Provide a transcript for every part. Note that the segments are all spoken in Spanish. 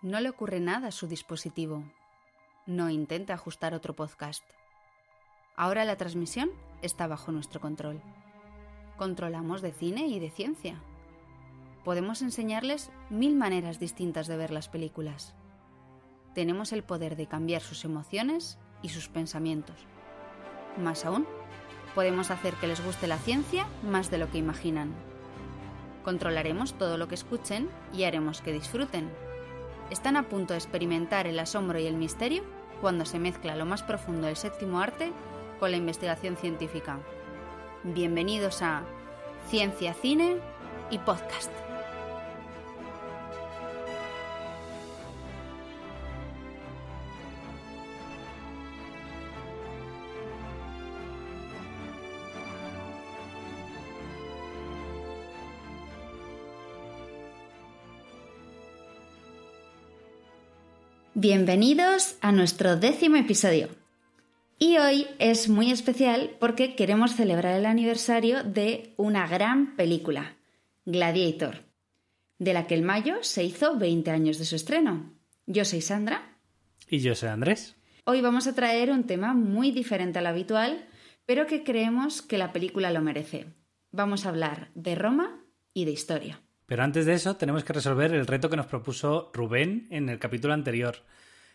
No le ocurre nada a su dispositivo. No intente ajustar otro podcast. Ahora la transmisión está bajo nuestro control. Controlamos de cine y de ciencia. Podemos enseñarles 1000 maneras distintas de ver las películas. Tenemos el poder de cambiar sus emociones y sus pensamientos. Más aún, podemos hacer que les guste la ciencia más de lo que imaginan. Controlaremos todo lo que escuchen y haremos que disfruten. Están a punto de experimentar el asombro y el misterio cuando se mezcla lo más profundo del séptimo arte con la investigación científica. Bienvenidos a Ciencia, Cine y Podcast. Bienvenidos a nuestro 10º episodio. Y hoy es muy especial porque queremos celebrar el aniversario de una gran película, Gladiator, de la que en mayo se hizo 20 años de su estreno. Yo soy Sandra. Y yo soy Andrés. Hoy vamos a traer un tema muy diferente al habitual, pero que creemos que la película lo merece. Vamos a hablar de Roma y de historia. Pero antes de eso tenemos que resolver el reto que nos propuso Rubén en el capítulo anterior,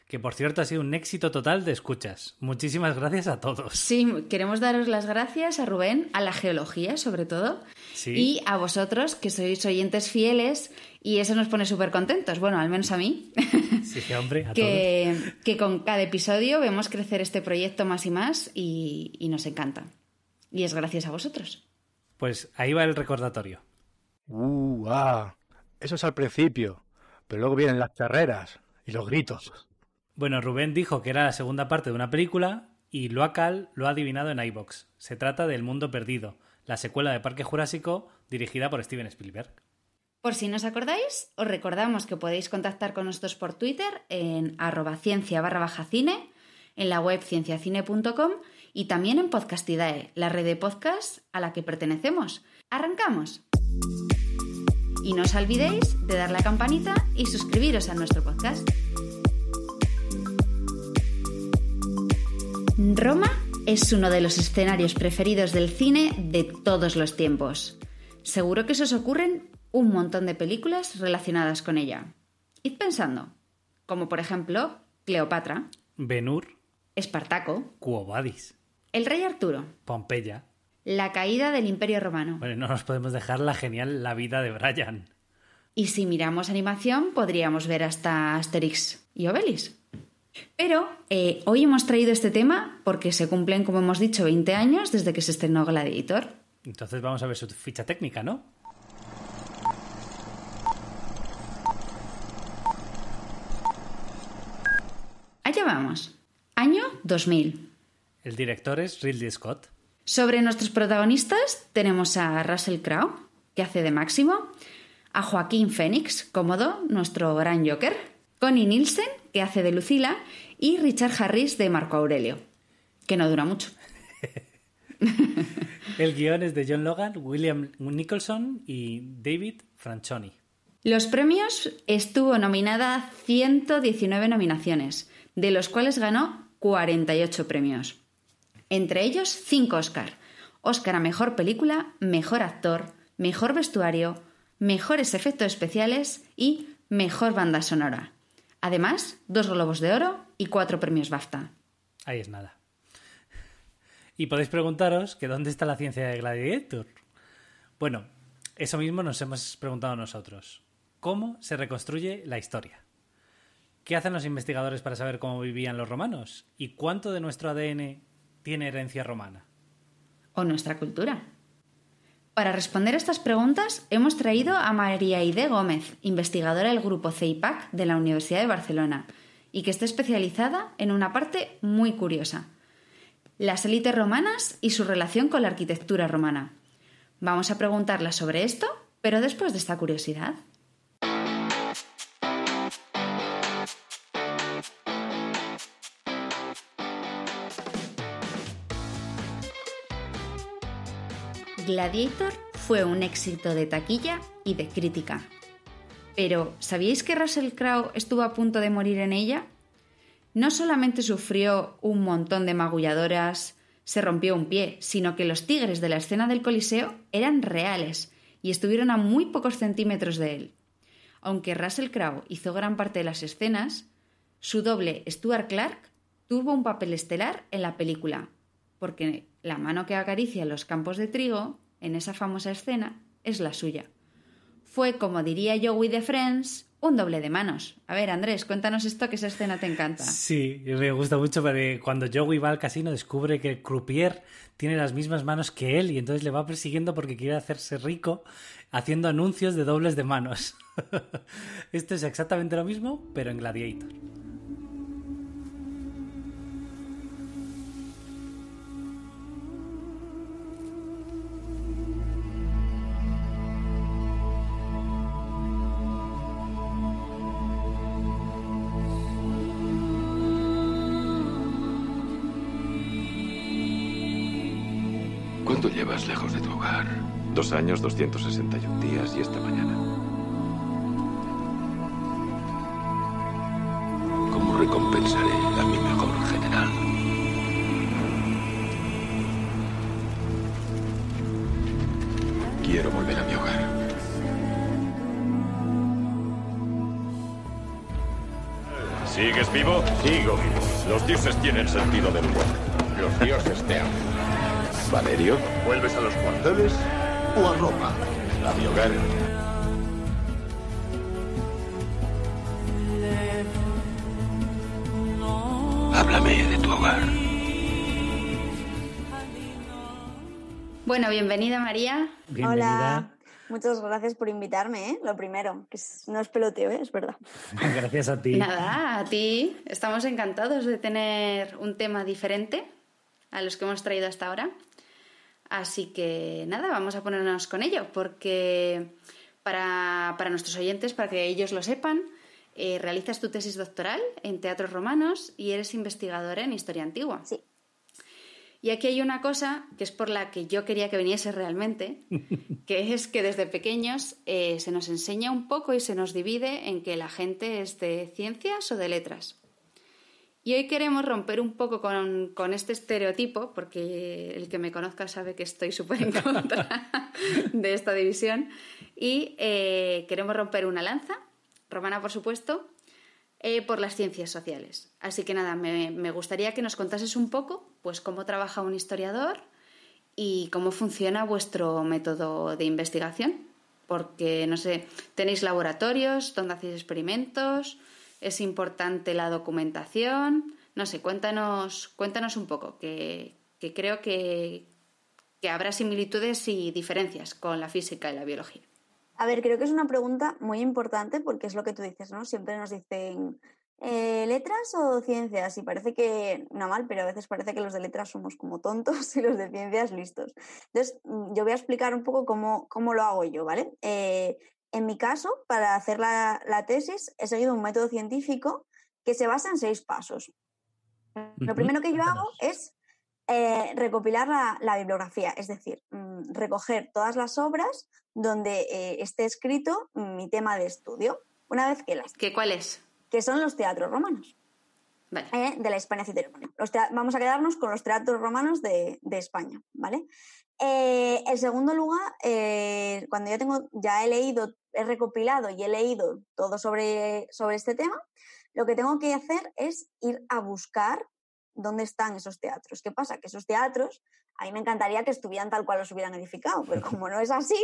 que por cierto ha sido un éxito total de escuchas. Muchísimas gracias a todos. Sí, queremos daros las gracias a Rubén, a la geología sobre todo, sí. Y a vosotros que sois oyentes fieles y eso nos pone súper contentos, bueno, al menos a mí. Sí, hombre, a todos. Que con cada episodio vemos crecer este proyecto más y más y nos encanta. Y es gracias a vosotros. Pues ahí va el recordatorio. Eso es al principio, pero luego vienen las carreras y los gritos. Bueno, Rubén dijo que era la segunda parte de una película y Loacal lo ha adivinado en iVoox. Se trata de El Mundo Perdido, la secuela de Parque Jurásico dirigida por Steven Spielberg. Por si no os acordáis, os recordamos que podéis contactar con nosotros por Twitter en @ciencia_cine, en la web cienciacine.com y también en Podcastidae, la red de podcasts a la que pertenecemos. ¡Arrancamos! Y no os olvidéis de dar la campanita y suscribiros a nuestro podcast. Roma es uno de los escenarios preferidos del cine de todos los tiempos. Seguro que se os ocurren un montón de películas relacionadas con ella. Id pensando, como por ejemplo Cleopatra, Ben-Hur, Espartaco, Quo Vadis, El Rey Arturo, Pompeya, La caída del Imperio Romano. Bueno, no nos podemos dejar la genial La vida de Brian. Y si miramos animación, podríamos ver hasta Asterix y Obelix. Pero hoy hemos traído este tema porque se cumplen, como hemos dicho, 20 años desde que se estrenó Gladiator. Entonces vamos a ver su ficha técnica, ¿no? Allá vamos. Año 2000. El director es Ridley Scott. Sobre nuestros protagonistas tenemos a Russell Crowe, que hace de Máximo, a Joaquín Phoenix, Cómodo, nuestro gran Joker, Connie Nielsen, que hace de Lucila, y Richard Harris de Marco Aurelio, que no dura mucho. El guión es de John Logan, William Nicholson y David Franchoni. Los premios estuvo nominada a 119 nominaciones, de los cuales ganó 48 premios. Entre ellos 5 Oscar. Oscar a Mejor Película, Mejor Actor, Mejor Vestuario, Mejores Efectos Especiales y Mejor Banda Sonora. Además, 2 Globos de Oro y 4 premios BAFTA. Ahí es nada. Y podéis preguntaros que dónde está la ciencia de Gladiator. Bueno, eso mismo nos hemos preguntado nosotros. ¿Cómo se reconstruye la historia? ¿Qué hacen los investigadores para saber cómo vivían los romanos? ¿Y cuánto de nuestro ADN tiene herencia romana? O nuestra cultura. Para responder a estas preguntas hemos traído a María Aide Gómez, investigadora del grupo CEIPAC de la Universidad de Barcelona y que está especializada en una parte muy curiosa: las élites romanas y su relación con la arquitectura romana. Vamos a preguntarla sobre esto, pero después de esta curiosidad. Gladiator fue un éxito de taquilla y de crítica. Pero, ¿sabíais que Russell Crowe estuvo a punto de morir en ella? No solamente sufrió un montón de magulladoras, se rompió un pie, sino que los tigres de la escena del Coliseo eran reales y estuvieron a muy pocos centímetros de él. Aunque Russell Crowe hizo gran parte de las escenas, su doble Stuart Clark tuvo un papel estelar en la película, porque la mano que acaricia los campos de trigo en esa famosa escena es la suya. Fue, como diría Joey de Friends, un doble de manos. A ver, Andrés, cuéntanos esto, que esa escena te encanta. Sí, me gusta mucho porque cuando Joey va al casino descubre que el croupier tiene las mismas manos que él y entonces le va persiguiendo porque quiere hacerse rico haciendo anuncios de dobles de manos. Esto es exactamente lo mismo, pero en Gladiator. ¿Cuánto llevas lejos de tu hogar? 2 años, 261 días y esta mañana. ¿Cómo recompensaré a mi mejor general? Quiero volver a mi hogar. ¿Sigues vivo? Sigo vivo. Los dioses tienen sentido del humor. Los dioses te aman. Valerio, ¿Vuelves a los cuarteles o a Roma? a mi hogar. Háblame de tu hogar. Bueno, bienvenida, María. Bienvenida. Hola, muchas gracias por invitarme, ¿eh? Lo primero, no es peloteo, ¿eh? Es verdad. Gracias a ti. Nada, a ti. Estamos encantados de tener un tema diferente a los que hemos traído hasta ahora. Así que nada, vamos a ponernos con ello, porque para nuestros oyentes, para que ellos lo sepan, realizas tu tesis doctoral en teatros romanos y eres investigadora en historia antigua. Sí. Y aquí hay una cosa que es por la que yo quería que viniese realmente, que es que desde pequeños se nos enseña un poco y se nos divide en que la gente es de ciencias o de letras. Y hoy queremos romper un poco con este estereotipo, porque el que me conozca sabe que estoy súper en contra de esta división, y queremos romper una lanza, romana por supuesto, por las ciencias sociales. Así que nada, me gustaría que nos contases un poco pues cómo trabaja un historiador y cómo funciona vuestro método de investigación. Porque, no sé, ¿tenéis laboratorios donde hacéis experimentos? ¿Es importante la documentación? No sé, cuéntanos un poco, que creo que habrá similitudes y diferencias con la física y la biología. A ver, creo que es una pregunta muy importante porque es lo que tú dices, ¿no? Siempre nos dicen letras o ciencias y parece que, no mal, pero a veces parece que los de letras somos como tontos y los de ciencias listos. Entonces, yo voy a explicar un poco cómo lo hago yo, ¿vale? En mi caso, para hacer la tesis, he seguido un método científico que se basa en 6 pasos. Lo primero que yo hago es recopilar la bibliografía, es decir, recoger todas las obras donde esté escrito mi tema de estudio. Una vez que ¿Cuál es? Que son los teatros romanos. Vale. De la Hispania Citerior. Vamos a quedarnos con los teatros romanos de España, ¿vale? En segundo lugar, cuando he recopilado y he leído todo sobre este tema, lo que tengo que hacer es ir a buscar dónde están esos teatros. ¿Qué pasa? Que esos teatros, a mí me encantaría que estuvieran tal cual los hubieran edificado, pero como no es así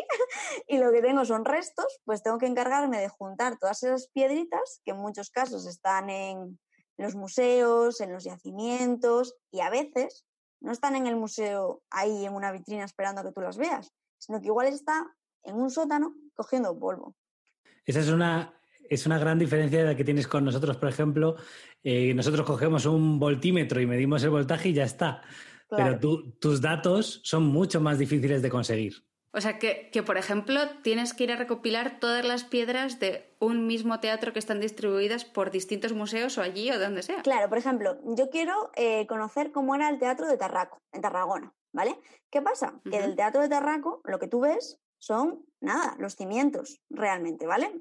y lo que tengo son restos, pues tengo que encargarme de juntar todas esas piedritas que en muchos casos están en los museos, en los yacimientos y a veces no están en el museo ahí en una vitrina esperando a que tú las veas, sino que igual está en un sótano cogiendo polvo. Esa es una gran diferencia de la que tienes con nosotros, por ejemplo. Nosotros cogemos un voltímetro y medimos el voltaje y ya está. Claro. Pero tus datos son mucho más difíciles de conseguir. O sea, que, por ejemplo, tienes que ir a recopilar todas las piedras de un mismo teatro que están distribuidas por distintos museos o allí o de donde sea. Claro, por ejemplo, yo quiero conocer cómo era el teatro de Tarraco, en Tarragona, ¿vale? ¿Qué pasa? Que del teatro de Tarraco lo que tú ves son, nada, los cimientos, realmente, ¿vale?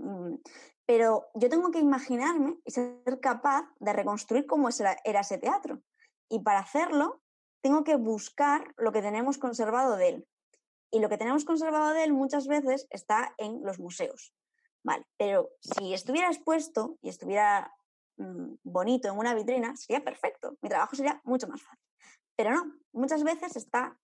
Pero yo tengo que imaginarme y ser capaz de reconstruir cómo era ese teatro. Y para hacerlo, tengo que buscar lo que tenemos conservado de él. Y lo que tenemos conservado de él muchas veces está en los museos. Vale, pero si estuviera expuesto y estuviera bonito en una vitrina, sería perfecto. Mi trabajo sería mucho más fácil. Pero no, muchas veces está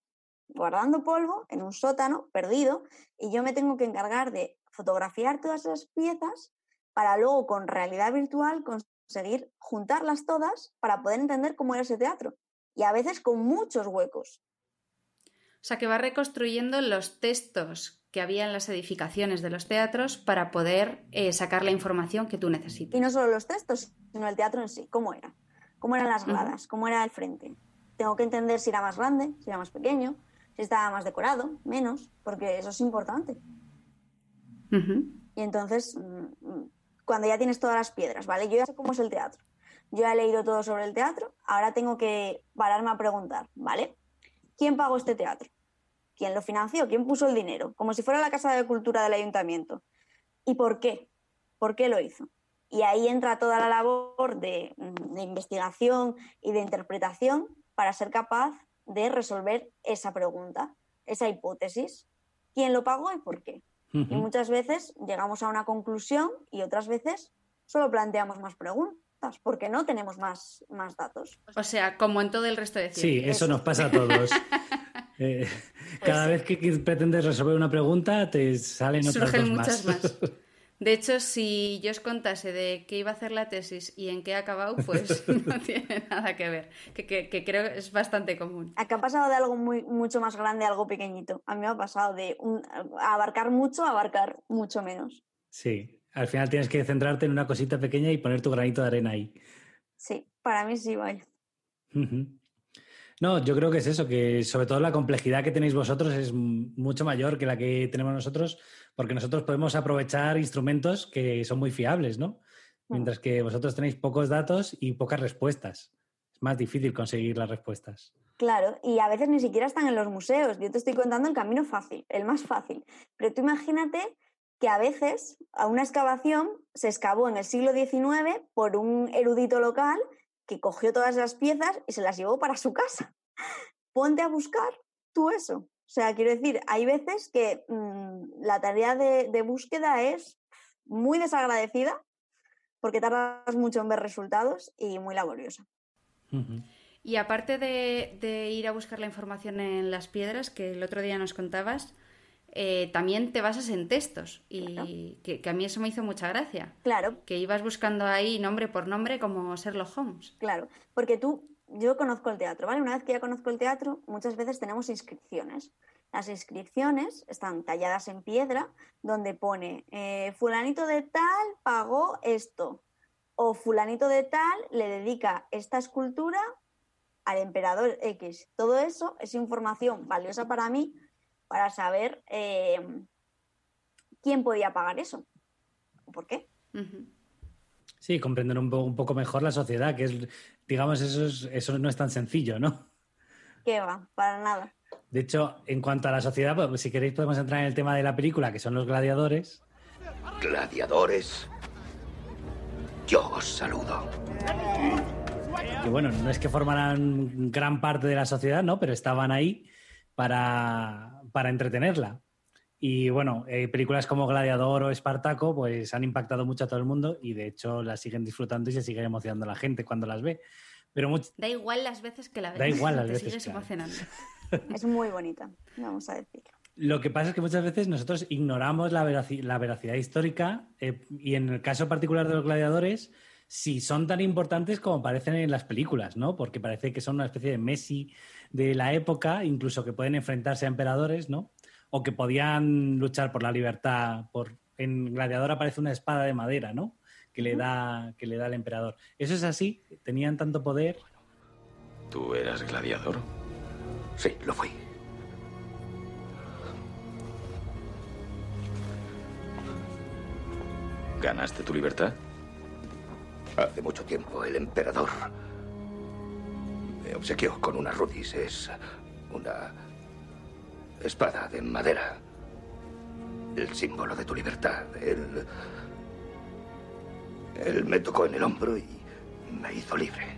guardando polvo en un sótano, perdido, y yo me tengo que encargar de fotografiar todas esas piezas para luego, con realidad virtual, conseguir juntarlas todas para poder entender cómo era ese teatro. Y a veces con muchos huecos. O sea, que va reconstruyendo los textos que había en las edificaciones de los teatros para poder sacar la información que tú necesitas. Y no solo los textos, sino el teatro en sí. ¿Cómo era? ¿Cómo eran las gradas? ¿Cómo era el frente? Tengo que entender si era más grande, si era más pequeño, si estaba más decorado, menos, porque eso es importante. Y entonces, cuando ya tienes todas las piedras, ¿vale? Yo ya sé cómo es el teatro. Yo ya he leído todo sobre el teatro, ahora tengo que pararme a preguntar, ¿vale? ¿Quién pagó este teatro? ¿Quién lo financió? ¿Quién puso el dinero? Como si fuera la Casa de Cultura del Ayuntamiento. ¿Y por qué? ¿Por qué lo hizo? Y ahí entra toda la labor de investigación y de interpretación para ser capaz de resolver esa pregunta, esa hipótesis. ¿Quién lo pagó y por qué? Y muchas veces llegamos a una conclusión y otras veces solo planteamos más preguntas porque no tenemos más datos. O sea, como en todo el resto de ciencias. Sí, eso nos pasa a todos. Cada vez que pretendes resolver una pregunta te salen otras surgen dos muchas más. De hecho, si yo os contase de qué iba a hacer la tesis y en qué ha acabado, pues no tiene nada que ver, que creo que es bastante común. Acá ha pasado de algo mucho más grande a algo pequeñito. A mí me ha pasado de abarcar mucho a abarcar mucho menos. Sí, al final tienes que centrarte en una cosita pequeña y poner tu granito de arena ahí. Sí, para mí sí, vaya. No, yo creo que es eso, que sobre todo la complejidad que tenéis vosotros es mucho mayor que la que tenemos nosotros, porque nosotros podemos aprovechar instrumentos que son muy fiables, ¿no? Mientras que vosotros tenéis pocos datos y pocas respuestas. Es más difícil conseguir las respuestas. Claro, y a veces ni siquiera están en los museos. Yo te estoy contando el camino fácil, el más fácil. Pero tú imagínate que a veces a una excavación se excavó en el siglo XIX por un erudito local que cogió todas las piezas y se las llevó para su casa. Ponte a buscar tú eso. O sea, quiero decir, hay veces que la tarea de búsqueda es muy desagradecida porque tardas mucho en ver resultados y muy laboriosa. Y aparte de ir a buscar la información en las piedras, que el otro día nos contabas, también te basas en textos y que a mí eso me hizo mucha gracia. Claro. Que ibas buscando ahí nombre por nombre como Sherlock Holmes. Claro, porque yo conozco el teatro, ¿vale? Una vez que ya conozco el teatro, muchas veces tenemos inscripciones. Las inscripciones están talladas en piedra donde pone fulanito de tal pagó esto o fulanito de tal le dedica esta escultura al emperador X. Todo eso es información valiosa para mí para saber quién podía pagar eso. ¿Por qué? Sí, comprender un poco mejor la sociedad, que es, digamos, eso no es tan sencillo, ¿no? ¿Qué va? Para nada. De hecho, en cuanto a la sociedad, pues, si queréis podemos entrar en el tema de la película, que son los gladiadores. Gladiadores, yo os saludo. Que bueno, no es que formaran gran parte de la sociedad, ¿no? Pero estaban ahí para entretenerla. Y bueno, películas como Gladiador o Espartaco pues han impactado mucho a todo el mundo y de hecho las siguen disfrutando y se sigue emocionando la gente cuando las ve. Pero da igual las veces que la ves. Da igual las te veces, sigues emocionando. Es muy bonita, vamos a decirlo. Lo que pasa es que muchas veces nosotros ignoramos la veracidad histórica y en el caso particular de los gladiadores, si son tan importantes como parecen en las películas, ¿no? Porque parece que son una especie de Messi de la época, incluso que pueden enfrentarse a emperadores, ¿no? O que podían luchar por la libertad. En Gladiador aparece una espada de madera, ¿no? Que le da al emperador. ¿Eso es así? ¿Tenían tanto poder? ¿Tú eras gladiador? Sí, lo fui. ¿Ganaste tu libertad? Hace mucho tiempo el emperador me obsequió con una rudis. Es una espada de madera. el símbolo de tu libertad. Él me tocó en el hombro y me hizo libre.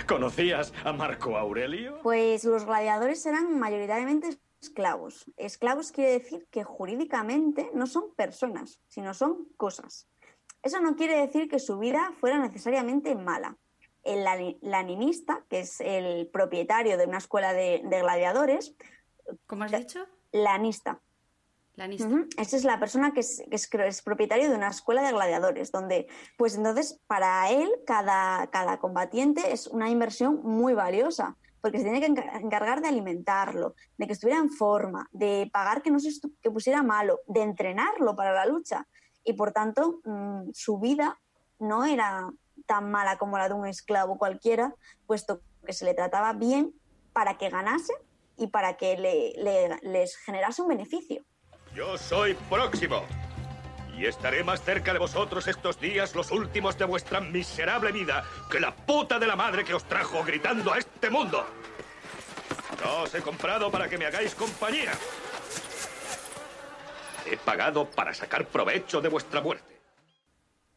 ¿Conocías a Marco Aurelio? Pues los gladiadores eran mayoritariamente esclavos. Esclavos quiere decir que jurídicamente no son personas, sino son cosas. Eso no quiere decir que su vida fuera necesariamente mala. El laninista, que es el propietario de una escuela de gladiadores... ¿Cómo has dicho? Lanista. Lanista. Esa es la persona que es propietario de una escuela de gladiadores, donde, pues entonces, para él, cada combatiente es una inversión muy valiosa, porque se tiene que encargar de alimentarlo, de que estuviera en forma, de pagar que no que pusiera malo, de entrenarlo para la lucha. Y, por tanto, su vida no era tan mala como la de un esclavo cualquiera, puesto que se le trataba bien para que ganase y para que les generase un beneficio. Yo soy Próximo y estaré más cerca de vosotros estos días, los últimos de vuestra miserable vida, que la puta de la madre que os trajo gritando a este mundo. No os he comprado para que me hagáis compañía. He pagado para sacar provecho de vuestra muerte.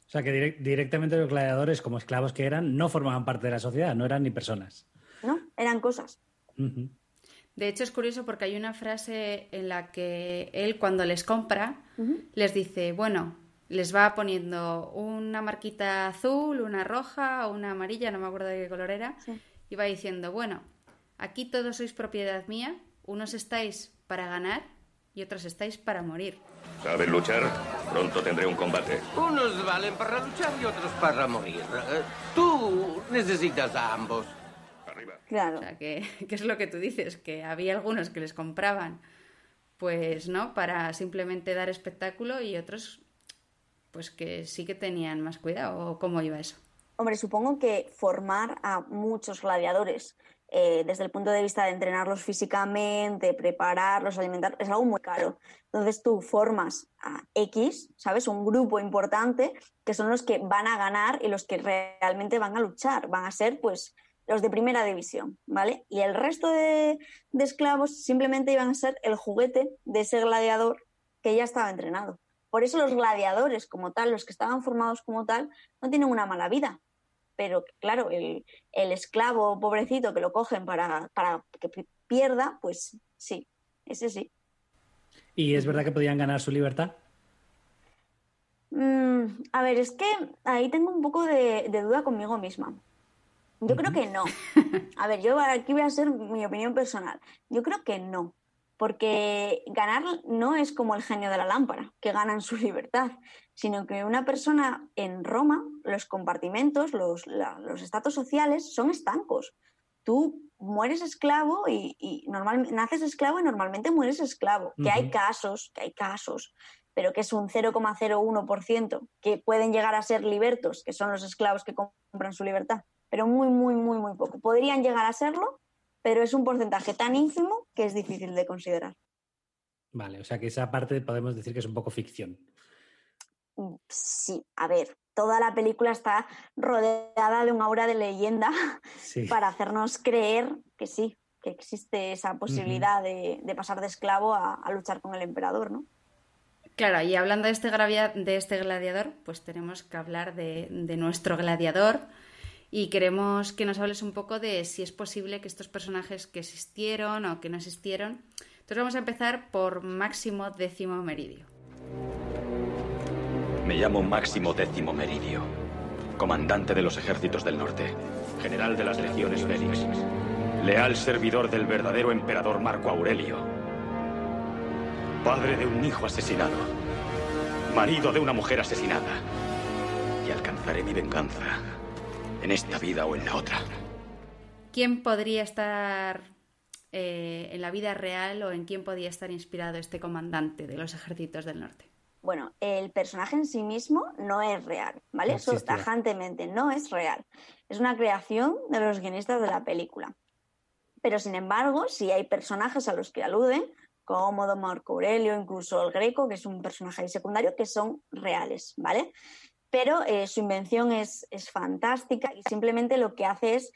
O sea que directamente los gladiadores, como esclavos que eran, no formaban parte de la sociedad, no eran ni personas. No, eran cosas. Uh-huh. De hecho, es curioso porque hay una frase en la que él, cuando les compra, les dice, bueno, les va poniendo una marquita azul, una roja o una amarilla, no me acuerdo de qué color era, sí. Y va diciendo, bueno, aquí todos sois propiedad mía, unos estáis para ganar y otros estáis para morir. ¿Saben luchar? Pronto tendré un combate. Unos valen para luchar y otros para morir. Tú necesitas a ambos. Claro. O sea, que es lo que tú dices, que había algunos que les compraban, pues, ¿no?, para simplemente dar espectáculo y otros, pues, que sí que tenían más cuidado. ¿O cómo iba eso? Hombre, supongo que formar a muchos gladiadores desde el punto de vista de entrenarlos físicamente, prepararlos, alimentar, es algo muy caro. Entonces tú formas a X, ¿sabes?, un grupo importante que son los que van a ganar y los que realmente van a luchar, van a ser, pues, los de primera división, ¿vale? Y el resto de esclavos simplemente iban a ser el juguete de ese gladiador que ya estaba entrenado. Por eso los gladiadores como tal, los que estaban formados como tal, no tienen una mala vida. Pero, claro, el esclavo pobrecito que lo cogen para que pierda, pues sí, ese sí. ¿Y es verdad que podían ganar su libertad? A ver, es que ahí tengo un poco de duda conmigo misma. Yo creo que no. A ver, yo aquí voy a hacer mi opinión personal. Yo creo que no, porque ganar no es como el genio de la lámpara, que ganan su libertad, sino que una persona en Roma, los compartimentos, los estratos sociales son estancos. Tú mueres esclavo y naces esclavo y normalmente mueres esclavo. Que hay casos, pero que es un 0,01% que pueden llegar a ser libertos, que son los esclavos que compran su libertad. Pero muy, muy, muy, muy poco. Podrían llegar a serlo, pero es un porcentaje tan ínfimo que es difícil de considerar. Vale, o sea que esa parte podemos decir que es un poco ficción. Sí, a ver, toda la película está rodeada de un aura de leyenda para hacernos creer que sí, que existe esa posibilidad de pasar de esclavo a luchar con el emperador, ¿no? Claro, y hablando de este gladiador, pues tenemos que hablar de nuestro gladiador. Y queremos que nos hables un poco de si es posible que estos personajes que existieron o que no existieron. Entonces vamos a empezar por Máximo Décimo Meridio. Me llamo Máximo Décimo Meridio, comandante de los ejércitos del norte, general de las legiones Félix, leal servidor del verdadero emperador Marco Aurelio, padre de un hijo asesinado, marido de una mujer asesinada, y alcanzaré mi venganza en esta vida o en la otra. ¿Quién podría estar en la vida real o en quién podría estar inspirado este comandante de los ejércitos del norte? Bueno, el personaje en sí mismo no es real, ¿vale? No Eso tajantemente no es real. Es una creación de los guionistas de la película. Pero, sin embargo, sí hay personajes a los que aluden, como Don Marco Aurelio, incluso el Greco, que es un personaje ahí secundario, que son reales, ¿vale? Pero su invención es fantástica y simplemente lo que hace es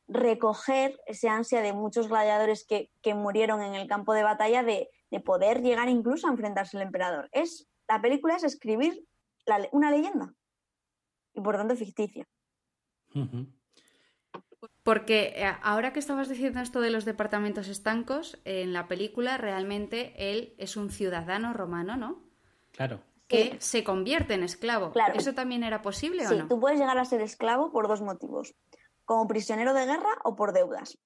recoger ese ansia de muchos gladiadores que murieron en el campo de batalla de de poder llegar incluso a enfrentarse al emperador. La película es escribir una leyenda y por tanto ficticia. Ujú. Porque ahora que estabas diciendo esto de los departamentos estancos, en la película realmente él es un ciudadano romano, ¿no? Claro. Que se convierte en esclavo. Claro. ¿Eso también era posible o Sí, no? tú puedes llegar a ser esclavo por 2 motivos. Como prisionero de guerra o por deudas.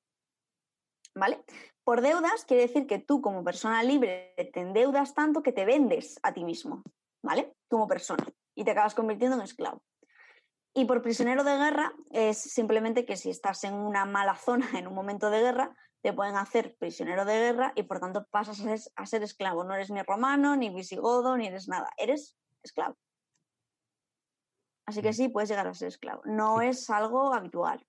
¿Vale? Por deudas quiere decir que tú como persona libre te endeudas tanto que te vendes a ti mismo. ¿Vale? Como persona. Y te acabas convirtiendo en esclavo. Y por prisionero de guerra es simplemente que si estás en una mala zona en un momento de guerra, te pueden hacer prisionero de guerra y por tanto pasas a ser esclavo. No eres ni romano, ni visigodo, ni eres nada. Eres esclavo. Así que sí, puedes llegar a ser esclavo. No es algo habitual.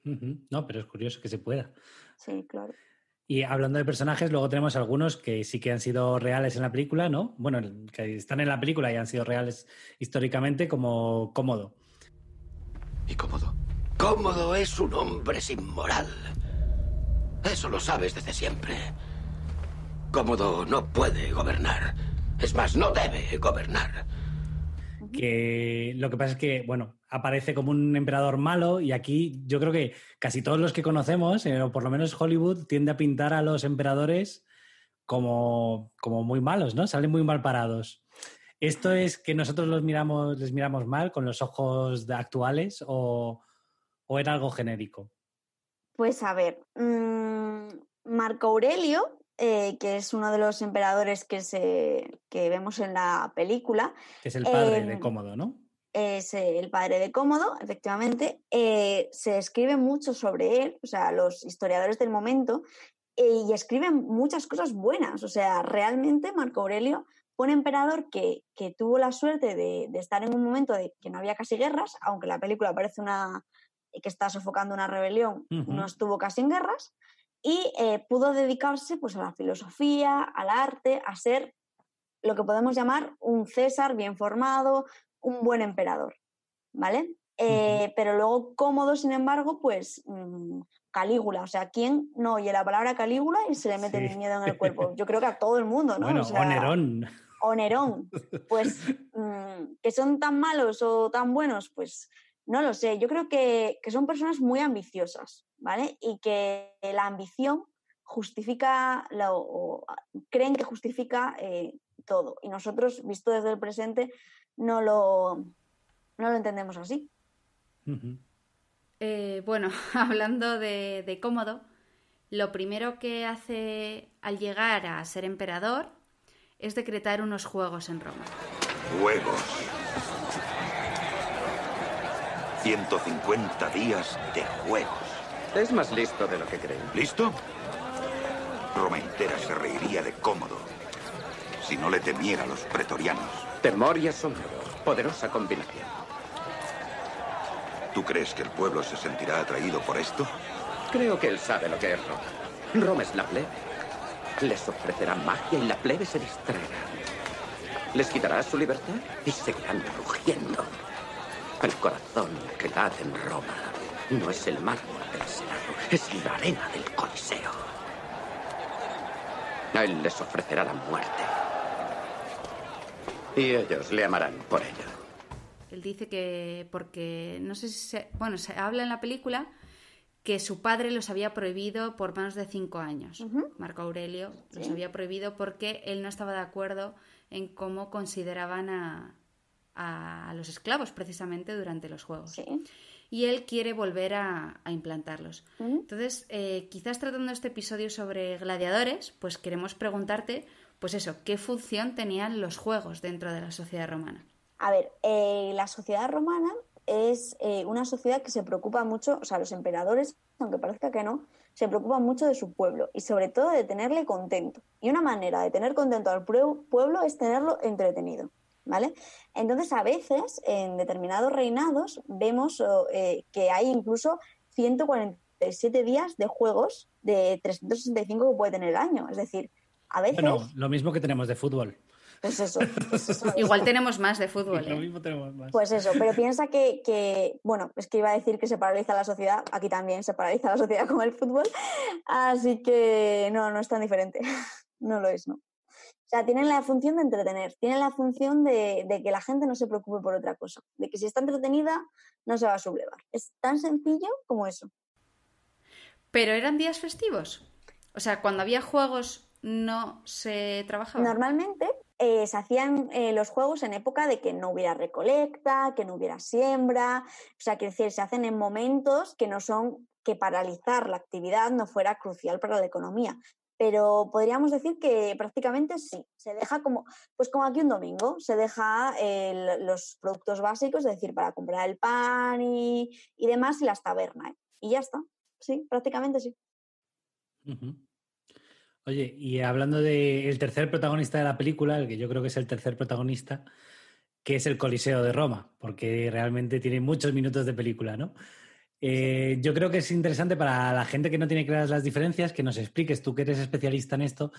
Ujú. No, pero es curioso que se pueda. Sí, claro. Y hablando de personajes, luego tenemos algunos que sí que han sido reales en la película, ¿no? Bueno, que están en la película y han sido reales históricamente, como Cómodo. ¿Y Cómodo? Cómodo es un hombre sin moral. Eso lo sabes desde siempre. Cómodo no puede gobernar. Es más, no debe gobernar. Que lo que pasa es que, bueno, aparece como un emperador malo y aquí yo creo que casi todos los que conocemos, o por lo menos Hollywood, tiende a pintar a los emperadores como muy malos, ¿no? Salen muy mal parados. ¿Esto es que nosotros les miramos mal con los ojos actuales o era algo genérico? Pues a ver, Marco Aurelio, que es uno de los emperadores que vemos en la película. Que es el padre de Cómodo, ¿no? Es el padre de Cómodo, efectivamente. Se escribe mucho sobre él, o sea, los historiadores del momento, y escriben muchas cosas buenas. O sea, realmente Marco Aurelio fue un emperador que tuvo la suerte de estar en un momento de que no había casi guerras, aunque en la película parece que está sofocando una rebelión, no estuvo casi en guerras, y pudo dedicarse pues, a la filosofía, al arte, a ser lo que podemos llamar un César bien formado, un buen emperador, ¿vale? Pero luego Cómodo, sin embargo, pues Calígula, o sea, ¿quién no oye la palabra Calígula y se le mete el miedo en el cuerpo? Yo creo que a todo el mundo, ¿no? Bueno, o sea, o Nerón. O Nerón, pues que son tan malos o tan buenos, pues no lo sé. Yo creo que son personas muy ambiciosas, ¿vale? Y que la ambición justifica, o creen que justifica todo. Y nosotros, visto desde el presente, no lo entendemos así. Bueno, hablando de Cómodo, lo primero que hace al llegar a ser emperador es decretar unos juegos en Roma. Juegos. 150 días de juegos. Es más listo de lo que creen. ¿Listo? Roma entera se reiría de Cómodo si no le temiera a los pretorianos. Temor y asombro. Poderosa combinación. ¿Tú crees que el pueblo se sentirá atraído por esto? Creo que él sabe lo que es Roma. Roma es la plebe. Les ofrecerá magia y la plebe se distraerá. Les quitará su libertad y seguirán rugiendo. El corazón que late en Roma no es el mármol del Senado, es la arena del Coliseo. A él les ofrecerá la muerte. Y ellos le amarán por ello. Él dice que porque, no sé si se habla en la película que su padre los había prohibido por menos de 5 años. Marco Aurelio los había prohibido porque él no estaba de acuerdo en cómo consideraban a los esclavos precisamente durante los juegos. Sí. Y él quiere volver a implantarlos. Entonces, quizás tratando este episodio sobre gladiadores, pues queremos preguntarte, pues eso, ¿qué función tenían los juegos dentro de la sociedad romana? A ver, la sociedad romana es una sociedad que se preocupa mucho, o sea, los emperadores, aunque parezca que no, se preocupan mucho de su pueblo y sobre todo de tenerle contento. Y una manera de tener contento al pueblo es tenerlo entretenido, ¿vale? Entonces, a veces, en determinados reinados, vemos que hay incluso 147 días de juegos de 365 que puede tener el año. Es decir, a veces... Bueno, lo mismo que tenemos de fútbol. Pues eso. Igual tenemos más de fútbol. Lo mismo tenemos más. Pues eso, pero piensa que, bueno, es que iba a decir que se paraliza la sociedad, aquí también se paraliza la sociedad con el fútbol, así que no es tan diferente. no lo es, ¿no? O sea, tienen la función de entretener, tienen la función de que la gente no se preocupe por otra cosa, de que si está entretenida no se va a sublevar. Es tan sencillo como eso. ¿Pero eran días festivos? O sea, cuando había juegos no se trabajaba. Normalmente se hacían los juegos en época de que no hubiera recolecta, que no hubiera siembra, o sea, quiere decir, se hacen en momentos que no son, que paralizar la actividad no fuera crucial para la economía. Pero podríamos decir que prácticamente sí, se deja como, pues como aquí un domingo, se deja los productos básicos, es decir, para comprar el pan y demás, y las tabernas, y ya está, sí, prácticamente sí. Uh-huh. Oye, y hablando del tercer protagonista de la película, el que yo creo que es el tercer protagonista, que es el Coliseo de Roma, porque realmente tiene muchos minutos de película, ¿no? Yo creo que es interesante para la gente que no tiene claras las diferencias, que nos expliques, tú que eres especialista en esto,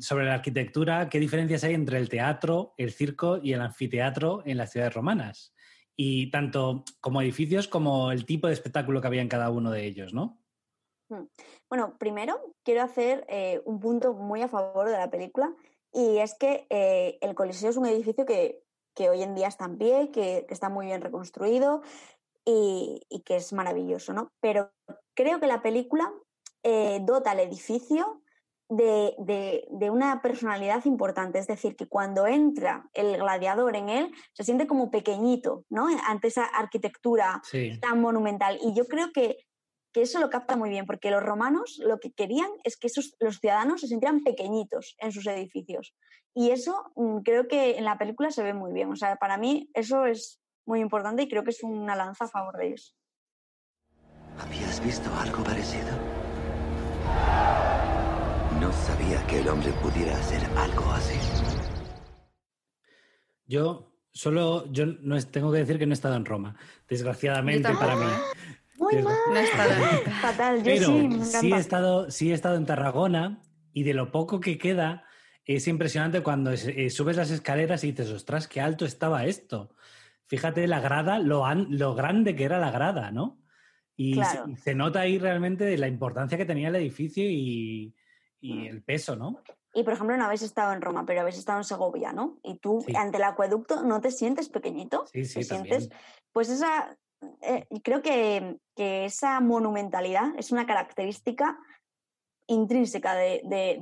sobre la arquitectura, qué diferencias hay entre el teatro, el circo y el anfiteatro en las ciudades romanas. Y tanto como edificios como el tipo de espectáculo que había en cada uno de ellos, ¿no? Bueno, primero quiero hacer un punto muy a favor de la película, y es que el Coliseo es un edificio que hoy en día está en pie, que está muy bien reconstruido y que es maravilloso, ¿no? Pero creo que la película dota al edificio de una personalidad importante, es decir, que cuando entra el gladiador en él se siente como pequeñito, ¿no? Ante esa arquitectura tan monumental, y yo creo que eso lo capta muy bien, porque los romanos lo que querían es que los ciudadanos se sintieran pequeñitos en sus edificios, y eso creo que en la película se ve muy bien. O sea, para mí eso es muy importante y creo que es una lanza a favor de ellos. ¿Habías visto algo parecido? No sabía que el hombre pudiera hacer algo así. Yo no tengo que decir que no he estado en Roma, desgraciadamente para mí. Muy mal. No he estado nunca. Fatal, yo Pero sí, me encanta. sí he estado en Tarragona, y de lo poco que queda es impresionante cuando subes las escaleras y dices, ostras, qué alto estaba esto. Fíjate la grada, lo grande que era la grada, ¿no? Y claro. se nota ahí realmente la importancia que tenía el edificio y el peso, ¿no? Y, por ejemplo, no habéis estado en Roma, pero habéis estado en Segovia, ¿no? Y tú, ante el acueducto, ¿no te sientes pequeñito? Sí, te también. Sientes, pues creo que esa monumentalidad es una característica intrínseca de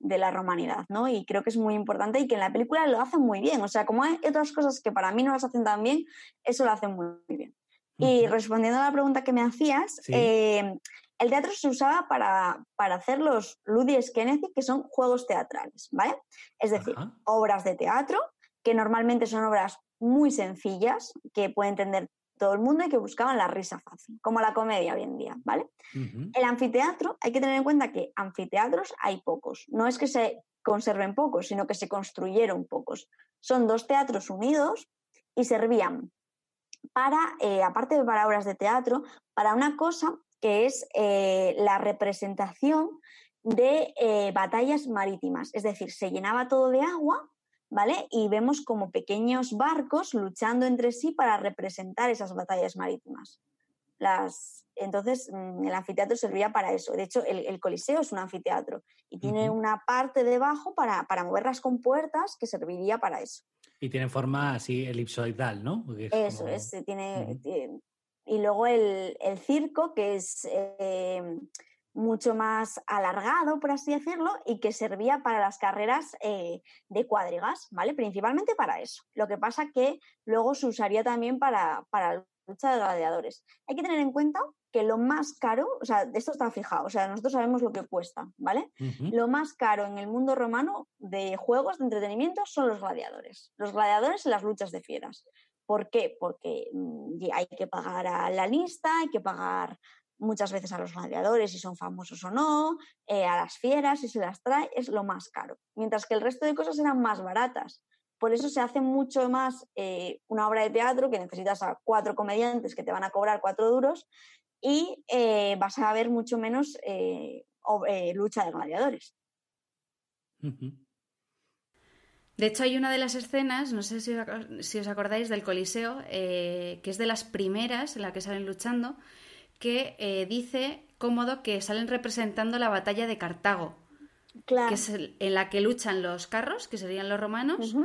la romanidad, ¿no? Y creo que es muy importante y que en la película lo hacen muy bien. O sea, como hay otras cosas que para mí no las hacen tan bien, eso lo hacen muy bien. Y respondiendo a la pregunta que me hacías, el teatro se usaba para hacer los Ludi Scenezi, que son juegos teatrales, ¿vale? Es decir, obras de teatro, que normalmente son obras muy sencillas, que puede entender todo el mundo y que buscaban la risa fácil, como la comedia hoy en día, ¿vale? El anfiteatro, hay que tener en cuenta que anfiteatros hay pocos. No es que se conserven pocos, sino que se construyeron pocos. Son 2 teatros unidos y servían para, aparte de para obras de teatro, para una cosa que es la representación de batallas marítimas. Es decir, se llenaba todo de agua, ¿vale? Y vemos como pequeños barcos luchando entre sí para representar esas batallas marítimas. Entonces, el anfiteatro servía para eso. De hecho, el Coliseo es un anfiteatro y tiene una parte debajo para mover las compuertas que serviría para eso. Y tiene forma así elipsoidal, ¿no? Eso es, tiene... Y luego el circo, que es mucho más alargado, por así decirlo, y que servía para las carreras de cuadrigas, ¿vale? Principalmente para eso. Lo que pasa que luego se usaría también para la lucha de gladiadores. Hay que tener en cuenta que lo más caro, o sea, esto está fijado, o sea, nosotros sabemos lo que cuesta, ¿vale? Lo más caro en el mundo romano de juegos, de entretenimiento, son los gladiadores. Los gladiadores en las luchas de fieras. ¿Por qué? Porque hay que pagar a la lista, hay que pagar muchas veces a los gladiadores si son famosos o no, a las fieras si se las trae, es lo más caro. Mientras que el resto de cosas eran más baratas. Por eso se hace mucho más una obra de teatro que necesitas a 4 comediantes que te van a cobrar 4 duros y vas a ver mucho menos lucha de gladiadores. De hecho, hay una de las escenas, no sé si os acordáis, del Coliseo, que es de las primeras en la que salen luchando, que dice Cómodo que salen representando la batalla de Cartago. Claro. que es en la que luchan los carros, que serían los romanos,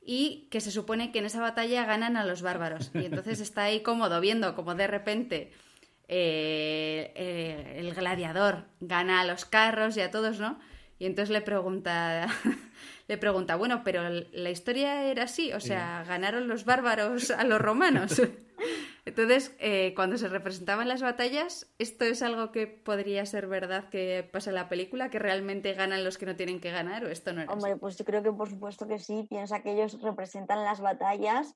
y que se supone que en esa batalla ganan a los bárbaros. Y entonces está ahí cómodo viendo como de repente el gladiador gana a los carros y a todos, ¿no? Y entonces le pregunta, bueno, pero la historia era así, o sea, ganaron los bárbaros a los romanos. Entonces, cuando se representaban las batallas, ¿esto es algo que podría ser verdad que pasa en la película? ¿Que realmente ganan los que no tienen que ganar o esto no era Hombre, así? pues yo creo que por supuesto que sí. Piensa que ellos representan las batallas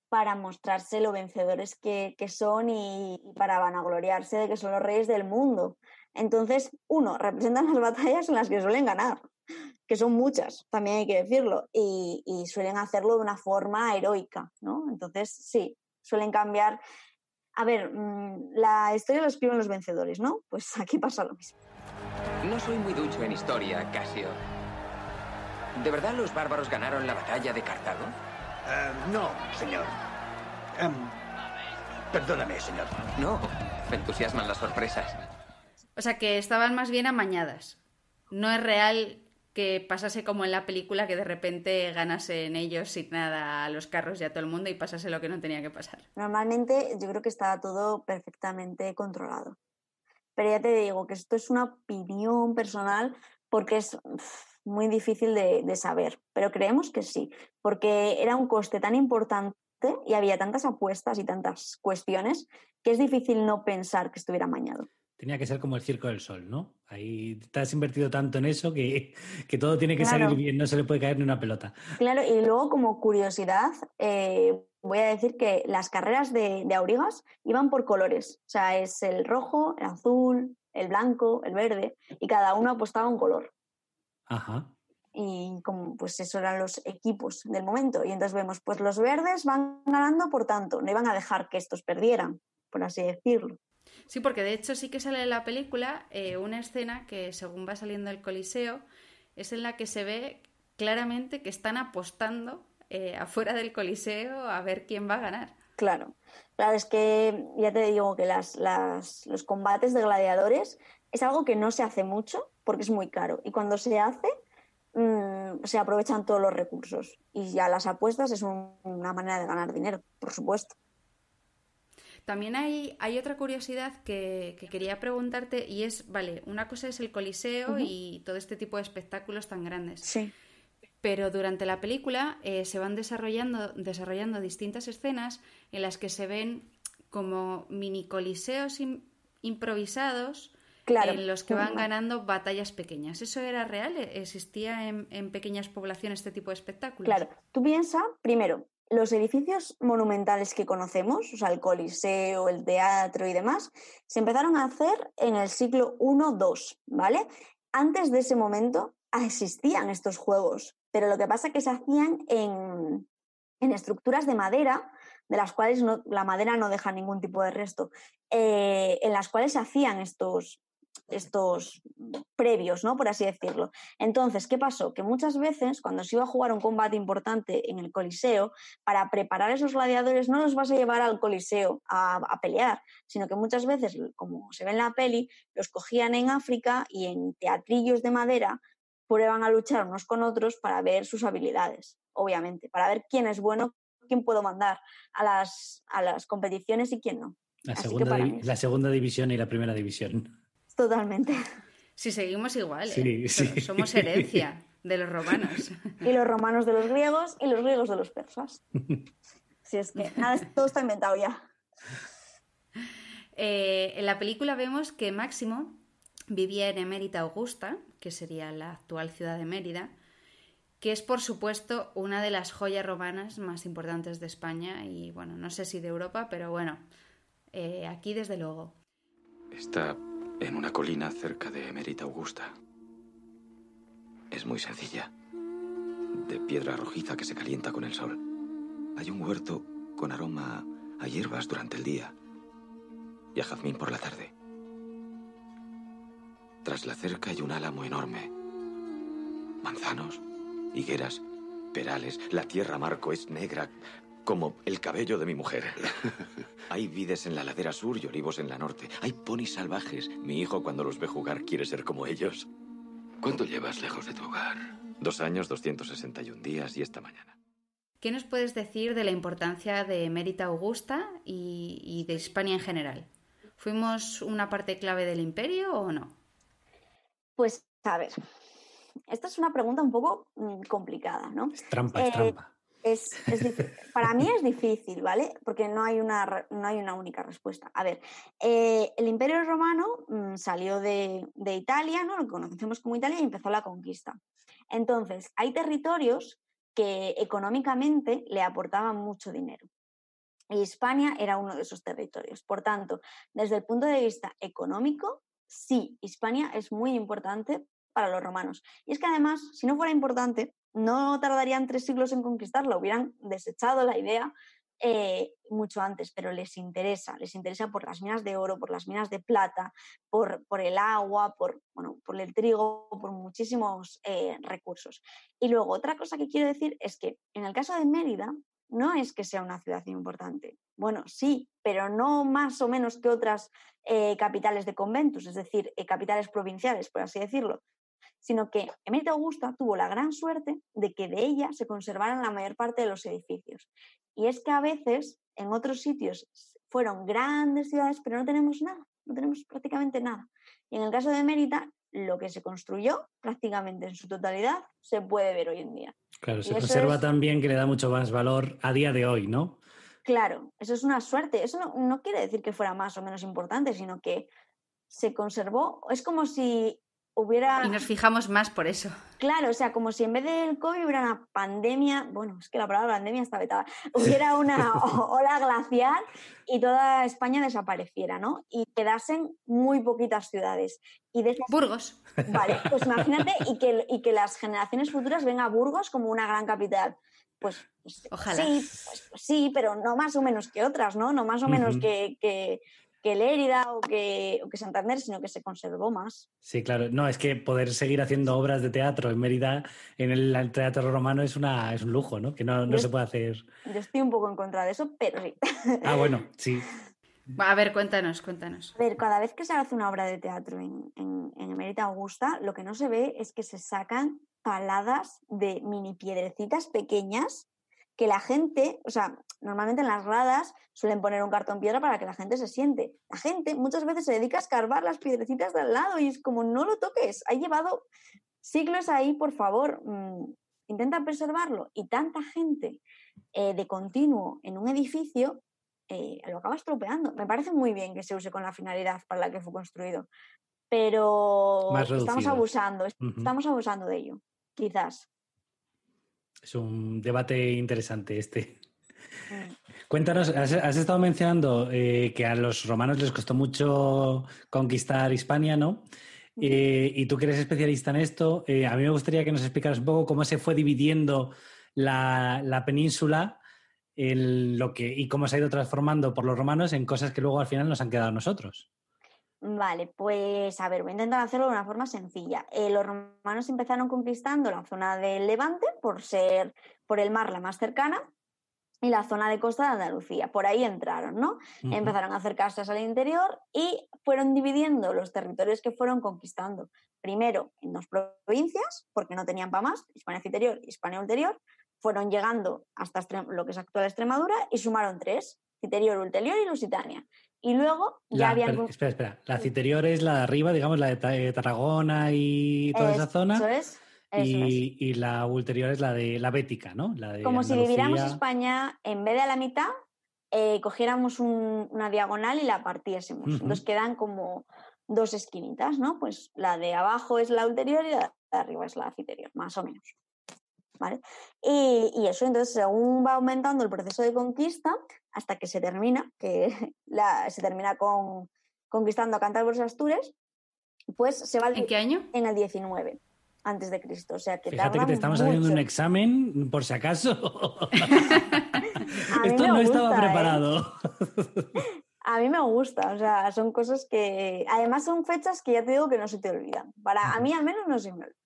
para mostrarse lo vencedores que son y para vanagloriarse de que son los reyes del mundo. Entonces, representan las batallas en las que suelen ganar, que son muchas, también hay que decirlo, y suelen hacerlo de una forma heroica, ¿no? Entonces, sí, suelen cambiar. A ver, la historia lo escriben los vencedores, ¿no? Pues aquí pasa lo mismo. No soy muy ducho en historia, Casio. ¿De verdad los bárbaros ganaron la batalla de Cartago? No, señor. Perdóname, señor. No, me entusiasman las sorpresas. O sea, que estaban más bien amañadas. No es real que pasase como en la película, que de repente ganasen ellos sin nada a los carros y a todo el mundo y pasase lo que no tenía que pasar. Normalmente yo creo que está todo perfectamente controlado. Pero ya te digo que esto es una opinión personal porque es muy difícil de saber. Pero creemos que sí, porque era un coste tan importante y había tantas apuestas y tantas cuestiones que es difícil no pensar que estuviera amañado. Tenía que ser como el Circo del Sol, ¿no? Ahí te has invertido tanto en eso que todo tiene que Claro. salir bien, no se le puede caer ni una pelota. Claro, y luego como curiosidad, voy a decir que las carreras de aurigas iban por colores. O sea, es el rojo, el azul, el blanco, el verde, y cada uno apostaba un color. Ajá. Y como pues esos eran los equipos del momento. Y entonces vemos, pues los verdes van ganando, por tanto, no iban a dejar que estos perdieran, por así decirlo. Sí, porque de hecho sí que sale en la película una escena que según va saliendo el Coliseo es en la que se ve claramente que están apostando afuera del Coliseo a ver quién va a ganar. Claro, es que ya te digo que los combates de gladiadores es algo que no se hace mucho porque es muy caro. Y cuando se hace, se aprovechan todos los recursos. Y ya las apuestas es una manera de ganar dinero, por supuesto. También hay otra curiosidad que quería preguntarte y es, vale, una cosa es el Coliseo y todo este tipo de espectáculos tan grandes. Sí. Pero durante la película se van desarrollando distintas escenas en las que se ven como mini coliseos improvisados, Claro. en los que van ganando batallas pequeñas. ¿Eso era real? ¿Existía en pequeñas poblaciones este tipo de espectáculos? Claro, tú piensas, primero, los edificios monumentales que conocemos, o sea, el Coliseo, el teatro y demás, se empezaron a hacer en el siglo I-II, ¿vale? Antes de ese momento existían estos juegos, pero lo que pasa es que se hacían en estructuras de madera, de las cuales la madera no deja ningún tipo de resto, en las cuales se hacían estos previos, ¿no? Por así decirlo. Entonces, ¿qué pasó? Que muchas veces cuando se iba a jugar un combate importante en el Coliseo, para preparar a esos gladiadores no los vas a llevar al Coliseo a pelear, sino que muchas veces, como se ve en la peli, los cogían en África y en teatrillos de madera prueban a luchar unos con otros para ver sus habilidades, obviamente, para ver quién es bueno, quién puedo mandar a las competiciones y quién no. La segunda división y la primera división. Totalmente. Si seguimos igual, Sí, sí. Somos herencia de los romanos. Y los romanos de los griegos y los griegos de los persas. Si es que nada, todo está inventado ya. En la película vemos que Máximo vivía en Emérita Augusta, que sería la actual ciudad de Mérida, que es por supuesto una de las joyas romanas más importantes de España y bueno, no sé si de Europa, pero bueno, aquí desde luego. Está en una colina cerca de Emérita Augusta. Es muy sencilla, de piedra rojiza que se calienta con el sol. Hay un huerto con aroma a hierbas durante el día y a jazmín por la tarde. Tras la cerca hay un álamo enorme. Manzanos, higueras, perales. La tierra, Marco, es negra como el cabello de mi mujer. Hay vides en la ladera sur y olivos en la norte. Hay ponis salvajes. Mi hijo, cuando los ve jugar, quiere ser como ellos. ¿Cuánto llevas lejos de tu hogar? 2 años, 261 días y esta mañana. ¿Qué nos puedes decir de la importancia de Emérita Augusta y de Hispania en general? ¿Fuimos una parte clave del imperio o no? Pues, a ver, esta es una pregunta un poco complicada, ¿no? Es trampa. Para mí es difícil, ¿vale? Porque no hay una única respuesta. A ver, el Imperio Romano salió de Italia, ¿no? Lo que conocemos como Italia, y empezó la conquista. Entonces, hay territorios que económicamente le aportaban mucho dinero. Y Hispania era uno de esos territorios. Por tanto, desde el punto de vista económico, sí, Hispania es muy importante para los romanos. Y es que además, si no fuera importante, no tardarían 3 siglos en conquistarla, hubieran desechado la idea mucho antes, pero les interesa por las minas de oro, por las minas de plata, por el agua, por el trigo, por muchísimos recursos. Y luego, otra cosa que quiero decir es que en el caso de Mérida, no es que sea una ciudad importante. Bueno, sí, pero no más o menos que otras capitales de conventos, es decir, capitales provinciales, por así decirlo, sino que Emérita Augusta tuvo la gran suerte de que de ella se conservaran la mayor parte de los edificios. Y es que a veces en otros sitios fueron grandes ciudades, pero no tenemos nada, no tenemos prácticamente nada. Y en el caso de Emérita, lo que se construyó prácticamente en su totalidad se puede ver hoy en día. Claro, se conserva también, que le da mucho más valor a día de hoy, ¿no? Claro, eso es una suerte. Eso no quiere decir que fuera más o menos importante, sino que se conservó. Es como si hubiera... Y nos fijamos más por eso. Claro, o sea, como si en vez del COVID hubiera una pandemia, bueno, es que la palabra pandemia está vetada, hubiera una ola glacial y toda España desapareciera, ¿no? Y quedasen muy poquitas ciudades. Y Burgos. Vale, pues imagínate y que las generaciones futuras ven a Burgos como una gran capital. Pues ojalá. Sí, pues sí, pero no más o menos que otras, ¿no? No más o menos que Lérida o que Santander, sino que se conservó más. Sí, claro. No, es que poder seguir haciendo obras de teatro en Mérida, en el teatro romano, es un lujo, ¿no? Que no se puede hacer. Yo estoy un poco en contra de eso, pero sí. Ah, bueno, sí. A ver, cuéntanos. A ver, cada vez que se hace una obra de teatro en Emérita Augusta, lo que no se ve es que se sacan paladas de mini piedrecitas pequeñas que la gente, o sea, normalmente en las gradas suelen poner un cartón piedra para que la gente se siente. La gente muchas veces se dedica a escarbar las piedrecitas de al lado y es como, no lo toques, ha llevado siglos ahí, por favor, intenta preservarlo. Y tanta gente de continuo en un edificio lo acaba estropeando. Me parece muy bien que se use con la finalidad para la que fue construido, pero estamos abusando de ello, quizás. Es un debate interesante este. Cuéntanos, has estado mencionando que a los romanos les costó mucho conquistar Hispania, ¿no? Y tú que eres especialista en esto, a mí me gustaría que nos explicaras un poco cómo se fue dividiendo la península y cómo se ha ido transformando por los romanos en cosas que luego al final nos han quedado a nosotros. Vale, pues a ver, voy a intentar hacerlo de una forma sencilla. Los romanos empezaron conquistando la zona del Levante por el mar la más cercana y la zona de costa de Andalucía. Por ahí entraron, ¿no? Empezaron a acercarse al interior y fueron dividiendo los territorios que fueron conquistando. Primero en 2 provincias, porque no tenían para más, Hispania Citerior y Hispania Ulterior. Fueron llegando hasta lo que es actual Extremadura y sumaron 3, Citerior, Ulterior y Lusitania. Y luego ya habían... Espera. La Citerior es la de arriba, digamos, la de Tarragona y toda esa zona. Eso es. Y la ulterior es la de la Bética, ¿no? La de como Andalucía. Si dividiéramos España, en vez de a la mitad, cogiéramos una diagonal y la partiésemos. Entonces quedan como 2 esquinitas, ¿no? Pues la de abajo es la ulterior y la de arriba es la citerior, más o menos. ¿Vale? Y eso, entonces, según va aumentando el proceso de conquista, hasta que se termina, se termina conquistando a Cantábrico y Asturias, pues se va... ¿En qué año? En el 19 antes de Cristo. O sea, que fíjate que te estamos haciendo un examen, por si acaso. Esto no estaba preparado. A mí me gusta, o sea, son cosas que... Además son fechas que ya te digo que no se te olvidan. A mí al menos no se me olvida.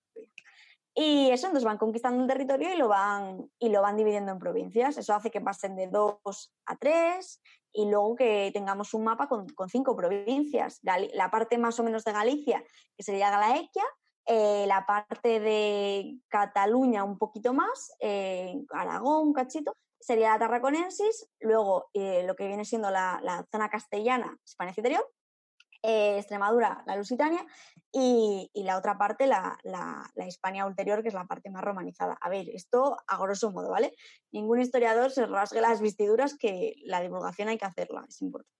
Y eso, entonces van conquistando el territorio y lo van dividiendo en provincias. Eso hace que pasen de 2 a 3 y luego que tengamos un mapa con 5 provincias. La parte más o menos de Galicia, que sería Galaequia, la parte de Cataluña un poquito más, Aragón un cachito, sería la Tarraconensis, luego lo que viene siendo la zona castellana, Hispania Citerior, Extremadura, la Lusitania, y la otra parte, la Hispania Ulterior, que es la parte más romanizada. A ver, esto a grosso modo, ¿vale? Ningún historiador se rasgue las vestiduras, que la divulgación hay que hacerla, es importante.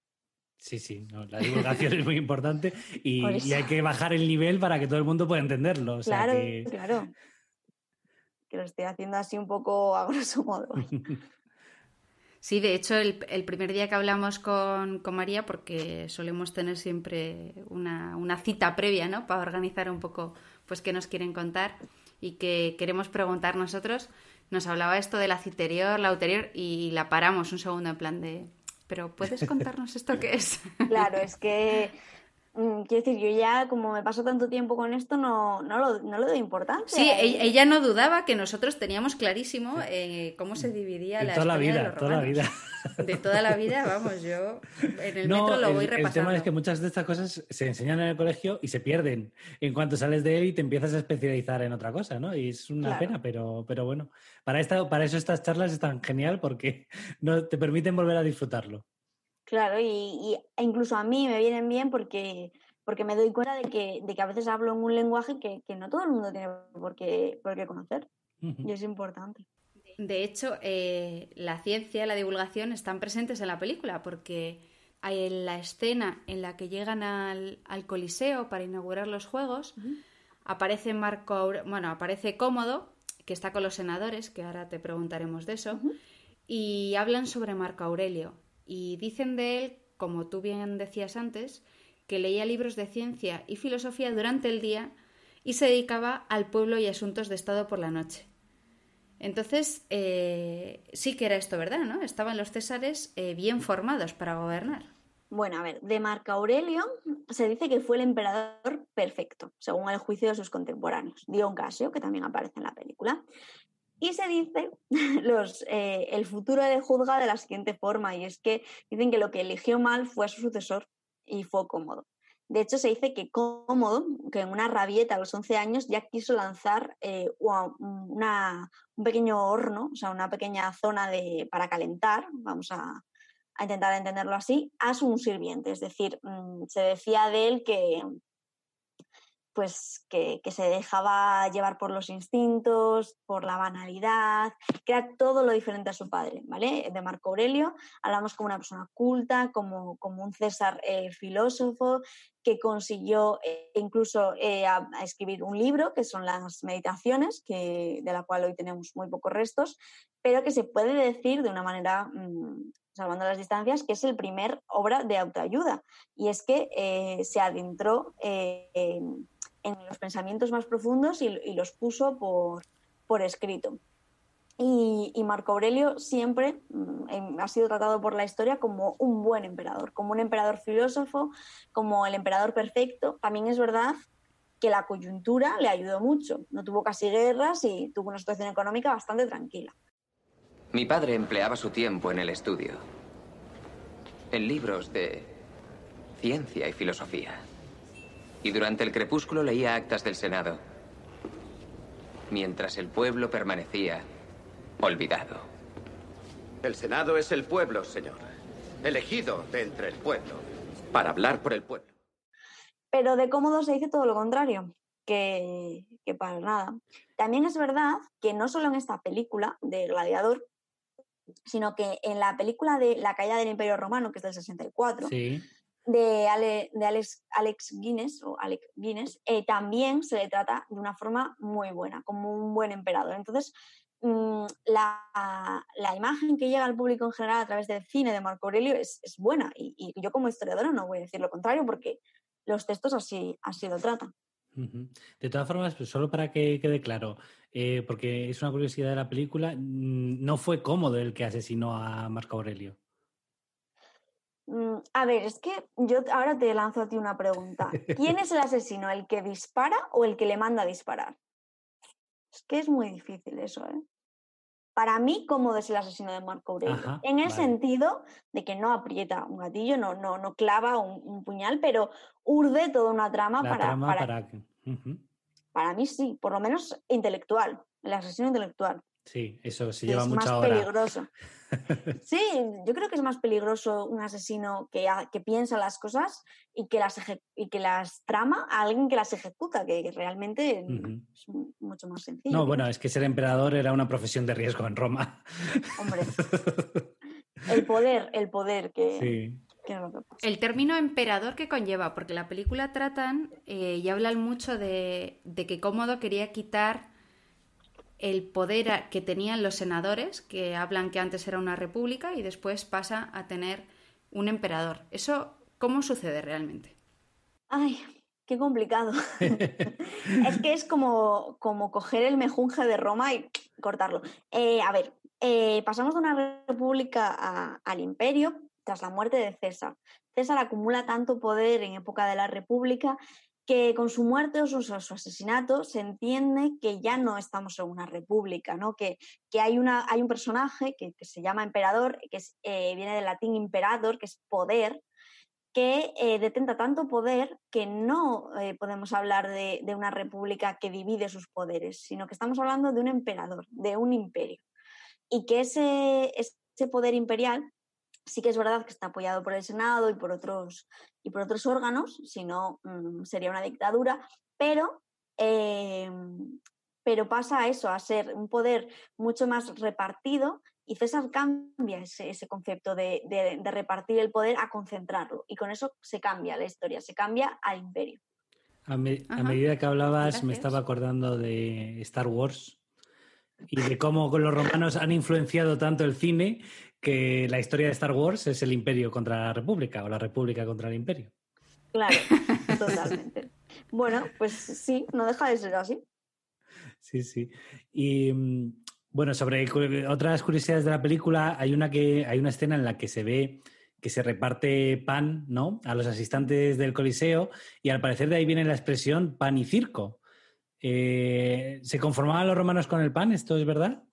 Sí, no, la divulgación es muy importante y hay que bajar el nivel para que todo el mundo pueda entenderlo. O sea, claro. Que lo estoy haciendo así un poco a grosso modo. Sí, de hecho, el primer día que hablamos con María, porque solemos tener siempre una cita previa, ¿no? Para organizar un poco pues qué nos quieren contar y qué queremos preguntar nosotros, nos hablaba esto de la citerior, la ulterior, y la paramos un segundo en plan de... ¿Pero puedes contarnos esto qué es? Claro, es que... quiero decir, yo ya, como me paso tanto tiempo con esto, no le doy importancia. Sí, ella no dudaba que nosotros teníamos clarísimo cómo se dividía la historia de los romanos. Toda la vida. De toda la vida, vamos, yo en el metro lo voy repasando. El tema es que muchas de estas cosas se enseñan en el colegio y se pierden. En cuanto sales de él y te empiezas a especializar en otra cosa, ¿no? Y es una pena, pero bueno. Para eso estas charlas están genial, porque no te permiten volver a disfrutarlo. Claro, e incluso a mí me vienen bien porque me doy cuenta de que a veces hablo en un lenguaje que no todo el mundo tiene por qué conocer. Y es importante. De hecho, la ciencia, la divulgación están presentes en la película, porque en la escena en la que llegan al Coliseo para inaugurar los Juegos, aparece aparece Cómodo, que está con los senadores, que ahora te preguntaremos de eso, y hablan sobre Marco Aurelio. Y dicen de él, como tú bien decías antes, que leía libros de ciencia y filosofía durante el día y se dedicaba al pueblo y asuntos de Estado por la noche. Entonces, sí que era esto, ¿verdad? ¿No? Estaban los césares bien formados para gobernar. Bueno, a ver, de Marco Aurelio se dice que fue el emperador perfecto, según el juicio de sus contemporáneos. Dion Casio, que también aparece en la película. Y se dice, el futuro le juzga de la siguiente forma, y es que dicen que lo que eligió mal fue a su sucesor, y fue Cómodo. De hecho, se dice que Cómodo, que en una rabieta a los 11 años ya quiso lanzar un pequeño horno, o sea, una pequeña zona para calentar, vamos a intentar entenderlo así, a su sirviente. Es decir, se decía de él que se dejaba llevar por los instintos, por la banalidad, que era todo lo diferente a su padre, ¿vale? De Marco Aurelio hablamos como una persona culta, como un César filósofo, que consiguió incluso a escribir un libro, que son las Meditaciones, de la cual hoy tenemos muy pocos restos, pero que se puede decir de una manera... salvando las distancias, que es el primer obra de autoayuda. Y es que se adentró en los pensamientos más profundos y los puso por escrito. Y Marco Aurelio siempre ha sido tratado por la historia como un buen emperador, como un emperador filósofo, como el emperador perfecto. También es verdad que la coyuntura le ayudó mucho. No tuvo casi guerras y tuvo una situación económica bastante tranquila. Mi padre empleaba su tiempo en el estudio, en libros de ciencia y filosofía. Y durante el crepúsculo leía actas del Senado, mientras el pueblo permanecía olvidado. El Senado es el pueblo, señor. Elegido de entre el pueblo, para hablar por el pueblo. Pero de Cómodo se dice todo lo contrario, que para nada. También es verdad que no solo en esta película de Gladiador, sino que en la película de La caída del Imperio Romano, que es del 64, sí, de Alex Guinness, también se le trata de una forma muy buena, como un buen emperador. Entonces, la imagen que llega al público en general a través del cine de Marco Aurelio es buena, y yo como historiadora no voy a decir lo contrario, porque los textos así lo tratan. De todas formas, pues solo para que quede claro, porque es una curiosidad de la película, no fue Cómodo el que asesinó a Marco Aurelio. A ver, es que yo ahora te lanzo a ti una pregunta. ¿Quién es el asesino? ¿El que dispara o el que le manda a disparar? Es que es muy difícil eso, ¿eh? Para mí, Cómodo es el asesino de Marco Aurelio. Ajá, en el sentido de que no aprieta un gatillo, no clava un puñal, pero urde toda una trama para... Uh-huh. Para mí sí, por lo menos intelectual, el asesino intelectual. Sí, eso se Que lleva es mucho más ahora. peligroso. Sí, yo creo que es más peligroso un asesino que piensa las cosas y que las trama a alguien que las ejecuta, que realmente es mucho más sencillo. No, bueno, es que ser emperador era una profesión de riesgo en Roma. Hombre, el poder que... Sí. El término emperador que conlleva, porque la película tratan y hablan mucho de que Cómodo quería quitar el poder que tenían los senadores, que hablan que antes era una república y después pasa a tener un emperador. ¿Eso cómo sucede realmente? Ay, qué complicado. Es que es como coger el mejunje de Roma y cortarlo. Pasamos de una república al imperio tras la muerte de César. César acumula tanto poder en época de la república que con su muerte o su asesinato se entiende que ya no estamos en una república, ¿no? Que hay un personaje que se llama emperador, que viene del latín imperator, que es poder, que detenta tanto poder que no podemos hablar de una república que divide sus poderes, sino que estamos hablando de un emperador, de un imperio. Y que ese poder imperial sí que es verdad que está apoyado por el Senado y por otros órganos, si no sería una dictadura, pero pasa a eso, a ser un poder mucho más repartido, y César cambia ese concepto de repartir el poder a concentrarlo, y con eso se cambia la historia, se cambia al imperio. A medida que hablabas, me estaba acordando de Star Wars y de cómo los romanos han influenciado tanto el cine que la historia de Star Wars es el imperio contra la república o la república contra el imperio. Claro, totalmente. Bueno, pues sí, no deja de ser así. Sí, sí. Y bueno, sobre otras curiosidades de la película, hay una escena en la que se ve que se reparte pan, ¿no?, a los asistentes del Coliseo, y al parecer de ahí viene la expresión pan y circo. ¿Se conformaban los romanos con el pan? ¿Esto es verdad?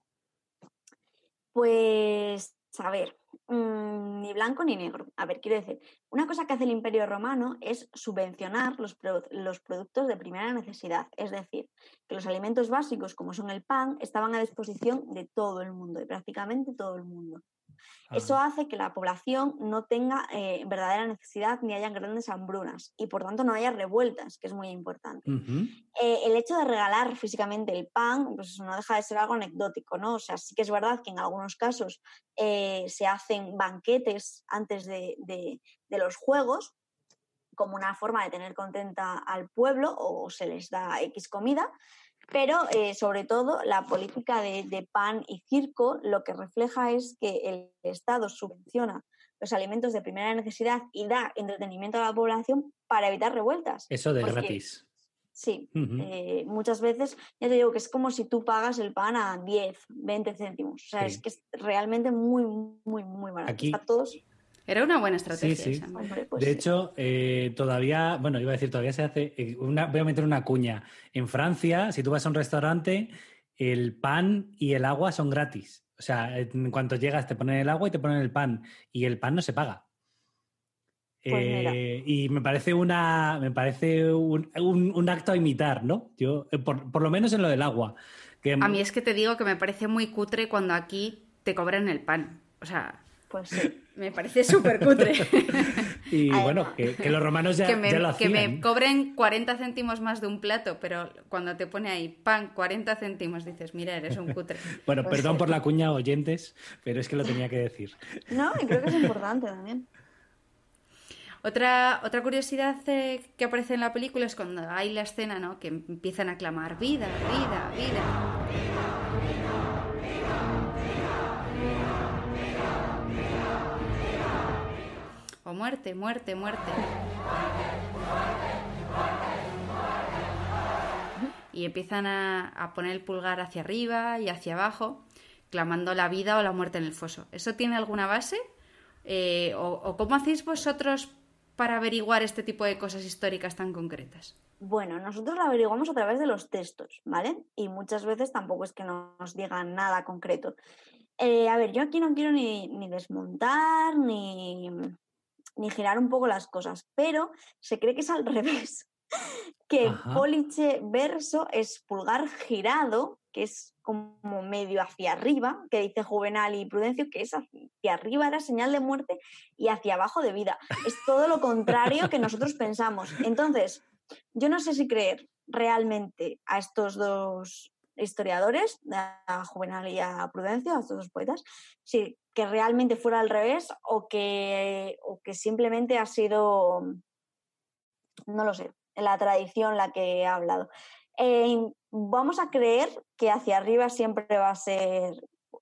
Pues, a ver, ni blanco ni negro. A ver, quiero decir, una cosa que hace el Imperio Romano es subvencionar los productos de primera necesidad. Es decir, que los alimentos básicos, como son el pan, estaban a disposición de todo el mundo, de prácticamente todo el mundo. Eso hace que la población no tenga verdadera necesidad ni hayan grandes hambrunas y por tanto no haya revueltas, que es muy importante. El hecho de regalar físicamente el pan pues no deja de ser algo anecdótico, ¿no? O sea, sí que es verdad que en algunos casos se hacen banquetes antes de los juegos como una forma de tener contenta al pueblo, o se les da X comida. Pero, sobre todo, la política de pan y circo lo que refleja es que el Estado subvenciona los alimentos de primera necesidad y da entretenimiento a la población para evitar revueltas. Eso de gratis. Sí, muchas veces, ya te digo que es como si tú pagas el pan a 10, 20 céntimos. O sea, es que es realmente muy, muy, muy barato. Aquí... Está todos... Era una buena estrategia. Sí, sí. Esa. Hombre, pues de hecho, todavía, bueno, iba a decir, todavía se hace, voy a meter una cuña. En Francia, si tú vas a un restaurante, el pan y el agua son gratis. O sea, en cuanto llegas te ponen el agua y te ponen el pan. Y el pan no se paga. Y me parece un acto a imitar, ¿no? Yo, por lo menos en lo del agua. A mí es que te digo que me parece muy cutre cuando aquí te cobran el pan. O sea... Pues sí. Me parece súper cutre. Y bueno, que los romanos ya lo hacían. Que me cobren 40 céntimos más de un plato, pero cuando te pone ahí pan, 40 céntimos, dices, mira, eres un cutre. Bueno, Pues perdón sí. por la cuña, oyentes, pero es que lo tenía que decir. No, y creo que es importante también. Otra curiosidad que aparece en la película es cuando hay la escena, ¿no?, que empiezan a clamar vida, vida, vida. O muerte, muerte, muerte. Y empiezan a poner el pulgar hacia arriba y hacia abajo, clamando la vida o la muerte en el foso. ¿Eso tiene alguna base? ¿O cómo hacéis vosotros para averiguar este tipo de cosas históricas tan concretas? Bueno, nosotros lo averiguamos a través de los textos, ¿vale? Y muchas veces tampoco es que nos digan nada concreto. A ver, yo aquí no quiero ni desmontar ni girar un poco las cosas, pero se cree que es al revés. que Ajá. pollice verso es pulgar girado, que es como medio hacia arriba, que dice Juvenal y Prudencio, que es hacia arriba era señal de muerte y hacia abajo de vida. Es todo lo contrario que nosotros pensamos. Entonces, yo no sé si creer realmente a estos dos historiadores, a Juvenal y a Prudencio, a estos dos poetas, si que realmente fuera al revés o que simplemente ha sido, no lo sé, la tradición la que he hablado. Vamos a creer que hacia arriba siempre va a ser,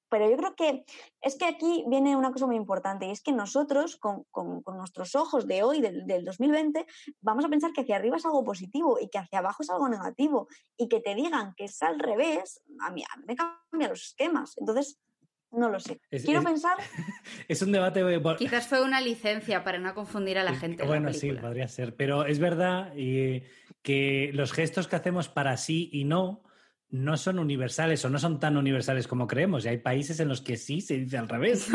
pero yo creo que es que aquí viene una cosa muy importante y es que nosotros con nuestros ojos de hoy, del 2020, vamos a pensar que hacia arriba es algo positivo y que hacia abajo es algo negativo y que te digan que es al revés, a mí me cambia los esquemas. Entonces, no lo sé. Quiero pensar... Es un debate... Quizás fue una licencia para no confundir a la gente en Bueno, la sí, película. podría ser. Pero es verdad que los gestos que hacemos para sí y no son universales o no son tan universales como creemos. Y hay países en los que sí se dice al revés,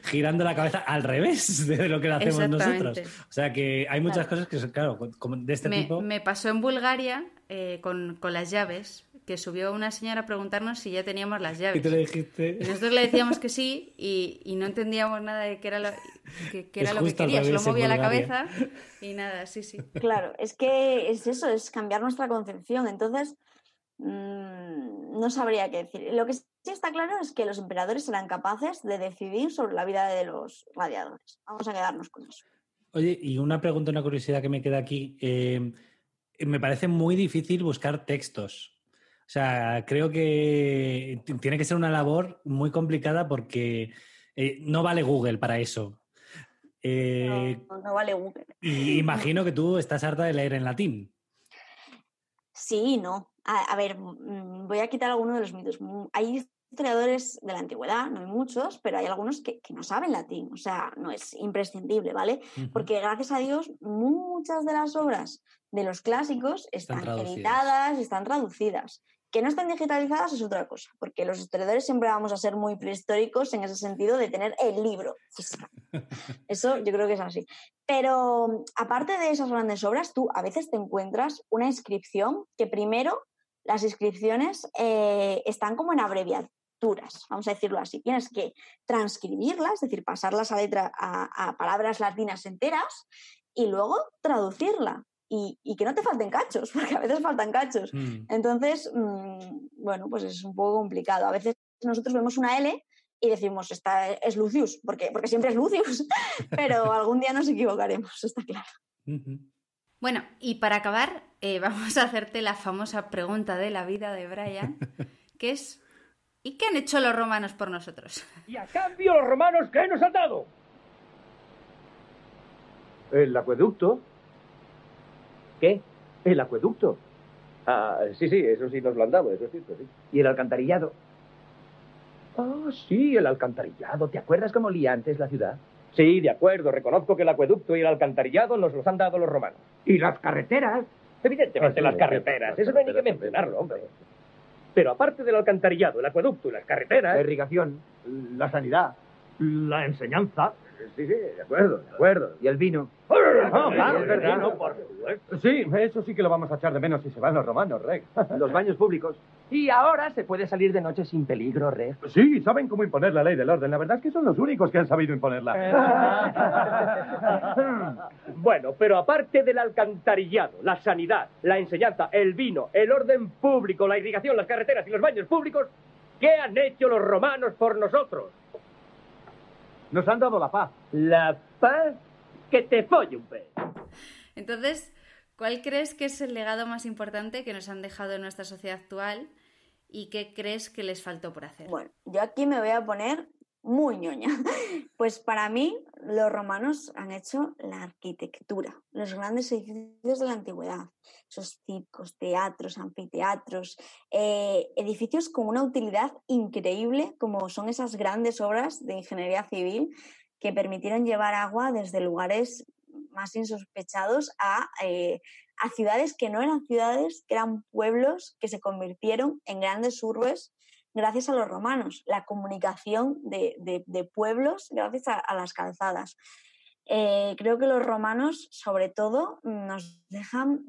girando la cabeza al revés de lo que lo hacemos nosotros. O sea que hay muchas cosas que son, claro, como de este tipo. Me pasó en Bulgaria con las llaves, que subió una señora a preguntarnos si ya teníamos las llaves. Y tú le dijiste... Y nosotros le decíamos que sí y no entendíamos nada de qué era lo que quería. Solo movía la cabeza y nada, sí. Claro, es que es eso, es cambiar nuestra concepción. Entonces, no sabría qué decir. Lo que sí está claro es que los emperadores eran capaces de decidir sobre la vida de los gladiadores. Vamos a quedarnos con eso. Oye, y una pregunta, una curiosidad que me queda aquí. Me parece muy difícil buscar textos. O sea, creo que tiene que ser una labor muy complicada porque no vale Google para eso. No vale Google. Y imagino que tú estás harta de leer en latín. Sí, no. A ver, voy a quitar algunos de los mitos. Hay historiadores de la antigüedad, no hay muchos, pero hay algunos que no saben latín. O sea, no es imprescindible, ¿vale? Porque gracias a Dios muchas de las obras de los clásicos están editadas, están traducidas. Que no están digitalizadas es otra cosa, porque los historiadores siempre vamos a ser muy prehistóricos en ese sentido de tener el libro físico. Eso yo creo que es así. Pero aparte de esas grandes obras, tú a veces te encuentras una inscripción que primero las inscripciones están como en abreviaturas, vamos a decirlo así. Tienes que transcribirlas, es decir, pasarlas a palabras latinas enteras y luego traducirla. Y que no te falten cachos, porque a veces faltan cachos. Entonces, bueno, pues es un poco complicado. A veces nosotros vemos una L y decimos, esta es Lucius, porque siempre es Lucius, pero algún día nos equivocaremos, está claro. Bueno, y para acabar, vamos a hacerte la famosa pregunta de la vida de Brian, que es, ¿y qué han hecho los romanos por nosotros? Y a cambio, los romanos, ¿qué nos han dado? El acueducto. ¿Qué? El acueducto. Ah, sí, eso sí nos lo han dado, eso es cierto, sí. ¿Y el alcantarillado? Ah, sí, el alcantarillado. ¿Te acuerdas cómo olía antes la ciudad? Sí, de acuerdo. Reconozco que el acueducto y el alcantarillado nos los han dado los romanos. ¿Y las carreteras? Evidentemente las carreteras. Eso no hay ni que mencionarlo, hombre. Pero aparte del alcantarillado, el acueducto y las carreteras... La irrigación, la sanidad, la enseñanza... Sí, de acuerdo. ¿Y el vino? Claro, el vino, por supuesto. Sí, eso sí que lo vamos a echar de menos si se van los romanos, Reg. Los baños públicos. Y ahora se puede salir de noche sin peligro, Reg. Sí, saben cómo imponer la ley del orden. La verdad es que son los únicos que han sabido imponerla. Bueno, pero aparte del alcantarillado, la sanidad, la enseñanza, el vino, el orden público, la irrigación, las carreteras y los baños públicos, ¿qué han hecho los romanos por nosotros? Nos han dado la paz. ¿La paz? Que te folle un pez. Entonces, ¿cuál crees que es el legado más importante que nos han dejado en nuestra sociedad actual y qué crees que les faltó por hacer? Bueno, yo aquí me voy a poner muy ñoña. Pues para mí, los romanos han hecho la arquitectura, los grandes edificios de la antigüedad, esos circos, teatros, anfiteatros, edificios con una utilidad increíble, como son esas grandes obras de ingeniería civil que permitieron llevar agua desde lugares más insospechados a ciudades que no eran ciudades, que eran pueblos que se convirtieron en grandes urbes gracias a los romanos, la comunicación de pueblos gracias a las calzadas. creo que los romanos, sobre todo, nos dejan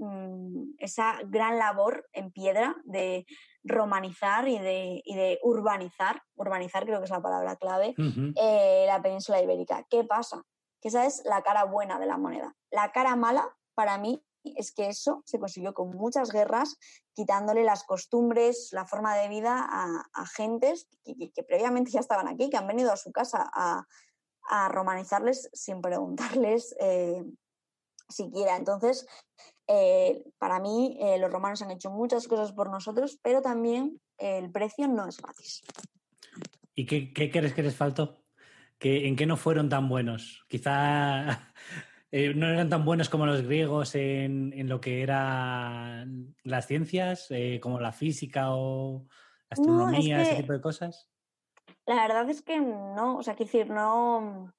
esa gran labor en piedra de romanizar y de urbanizar. Urbanizar creo que es la palabra clave, la península ibérica. ¿Qué pasa? Que esa es la cara buena de la moneda. La cara mala, para mí, es que eso se consiguió con muchas guerras, quitándole las costumbres, la forma de vida a gentes que previamente ya estaban aquí, que han venido a su casa a romanizarles sin preguntarles siquiera. Entonces, para mí, los romanos han hecho muchas cosas por nosotros, pero también el precio no es gratis. ¿Y qué crees que les faltó? ¿En qué no fueron tan buenos? Quizá no eran tan buenos como los griegos en lo que eran las ciencias, como la física o la astronomía, No, es que, ese tipo de cosas. La verdad es que no, o sea, quiero decir, no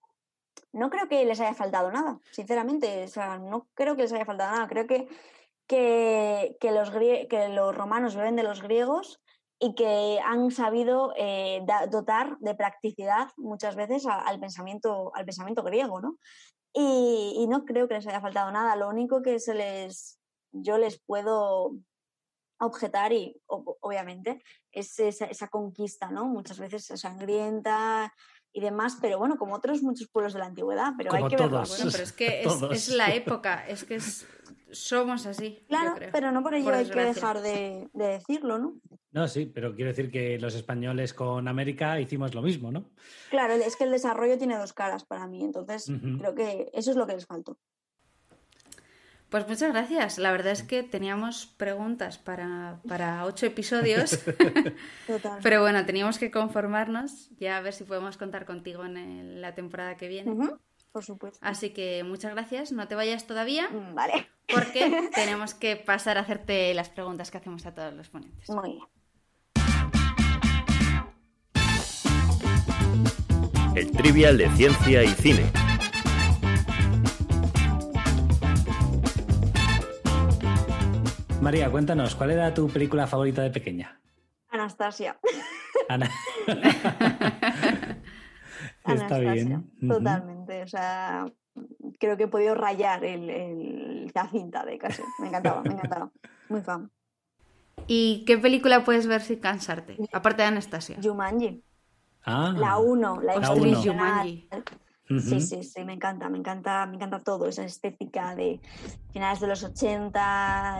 creo que les haya faltado nada, sinceramente. O sea, no creo que les haya faltado nada. Creo que los romanos beben de los griegos y que han sabido dotar de practicidad muchas veces al pensamiento griego, ¿no? Y no creo que les haya faltado nada. Lo único que yo les puedo objetar, y obviamente, es esa conquista, ¿no? Muchas veces sangrienta y demás, pero bueno, como otros muchos pueblos de la antigüedad, pero como hay que todos. verlo. Bueno, pero es que es la época, es que somos así. Claro, yo creo, pero no por ello por hay que desgracia. dejar de decirlo, ¿no? No, sí, pero quiero decir que los españoles con América hicimos lo mismo, ¿no? Claro, es que el desarrollo tiene dos caras para mí, entonces creo que eso es lo que les faltó. Pues muchas gracias. La verdad es que teníamos preguntas para 8 episodios, Total. pero bueno, teníamos que conformarnos, ya a ver si podemos contar contigo en la temporada que viene. Por supuesto. Así que muchas gracias, no te vayas todavía, Vale. porque tenemos que pasar a hacerte las preguntas que hacemos a todos los ponentes. Muy bien. El trivial de ciencia y cine. María, cuéntanos, ¿cuál era tu película favorita de pequeña? Anastasia. Está bien. Totalmente. O sea, creo que he podido rayar la cinta de casi. Me encantaba. Muy fan. ¿Y qué película puedes ver sin cansarte? Aparte de Anastasia. Jumanji. La 1, la Jumanji. Sí, me encanta todo, esa estética de finales de los 80,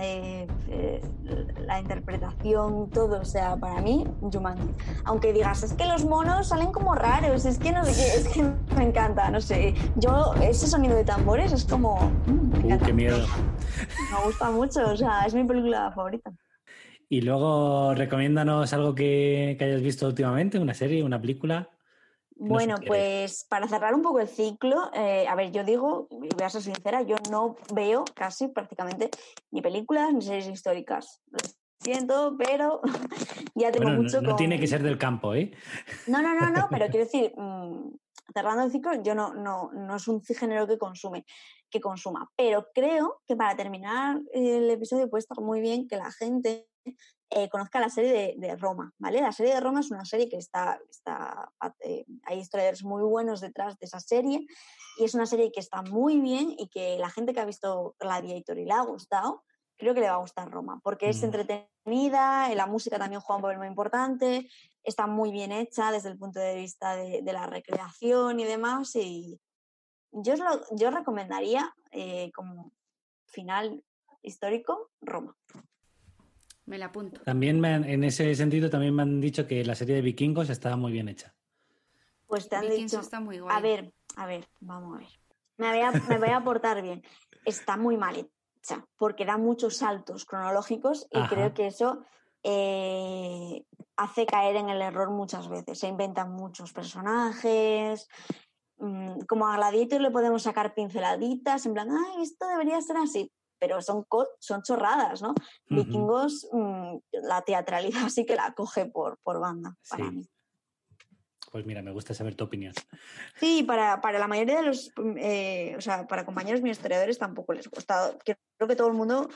la interpretación, todo, o sea, para mí, Jumanji. Aunque digas, es que los monos salen como raros, es que no sé qué, es que me encanta, no sé. Yo, ese sonido de tambores es como... ¡Qué miedo! Me gusta mucho, o sea, es mi película favorita. Y luego, recomiéndanos algo que hayas visto últimamente, una serie, una película. Bueno, pues para cerrar un poco el ciclo, a ver, yo digo, voy a ser sincera, yo no veo casi prácticamente ni películas ni series históricas. Lo siento, pero ya tengo mucho. No tiene que ser del campo, ¿eh? No, pero quiero decir, cerrando el ciclo, yo no es un género que consuma. Pero creo que para terminar el episodio puede estar muy bien que la gente conozca la serie de Roma, ¿vale? La serie de Roma es una serie que hay historiadores muy buenos detrás de esa serie y es una serie que está muy bien y que la gente que ha visto Gladiator y le ha gustado, creo que le va a gustar Roma, porque es entretenida, la música también juega un papel muy importante, está muy bien hecha desde el punto de vista de la recreación y demás, y yo recomendaría como final histórico Roma. Me la apunto. También en ese sentido también me han dicho que la serie de Vikingos estaba muy bien hecha. Pues te han Vikings dicho... está muy guay. A ver, vamos a ver. Me voy a portar bien. Está muy mal hecha, porque da muchos saltos cronológicos y creo que eso hace caer en el error muchas veces. Se inventan muchos personajes. Como a Gladiator le podemos sacar pinceladitas, en plan, ay, esto debería ser así. Pero son chorradas, ¿no? Vikingos, la teatralidad sí que la coge por banda, para mí. Pues mira, me gusta saber tu opinión. Sí, para la mayoría de los... para compañeros míos historiadores tampoco les gusta. Creo que todo el mundo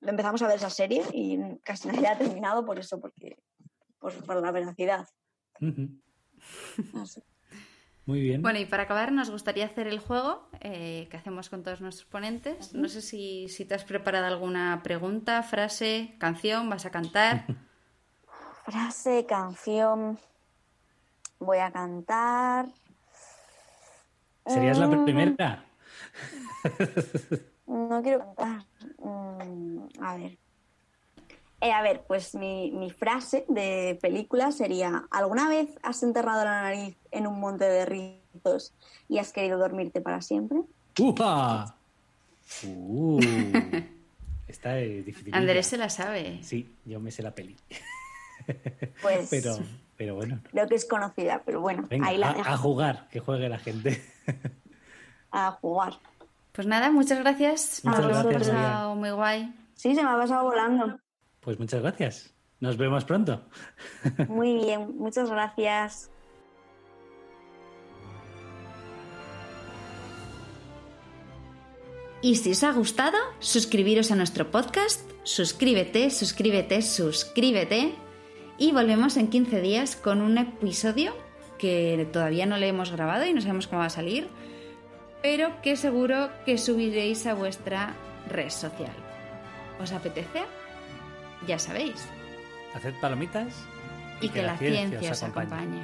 empezamos a ver esa serie y casi nadie ha terminado por eso, por la veracidad. Pues Muy bien. Bueno, y para acabar nos gustaría hacer el juego que hacemos con todos nuestros ponentes. No sé si te has preparado alguna pregunta, frase, canción, vas a cantar. Frase, canción. Voy a cantar. ¿Serías la primera? No quiero cantar. A ver, pues mi frase de película sería: ¿alguna vez has enterrado la nariz en un monte de rizos y has querido dormirte para siempre? ¡Uja! Esta es difícil. Andrés se la sabe. Sí, yo me sé la peli. Pues pero bueno. Creo que es conocida, pero bueno, Venga, ahí la dejo. a jugar, que juegue la gente. A jugar. Pues nada, muchas gracias. Muchas Nos gracias, hemos María. pasado muy guay. Sí, se me ha pasado volando. Pues muchas gracias. Nos vemos pronto. Muy bien, muchas gracias. Y si os ha gustado, suscribiros a nuestro podcast, suscríbete. Y volvemos en 15 días con un episodio que todavía no le hemos grabado y no sabemos cómo va a salir, pero que seguro que subiréis a vuestra red social. ¿Os apetece? Ya sabéis. Haced palomitas Y que la ciencia os acompañe.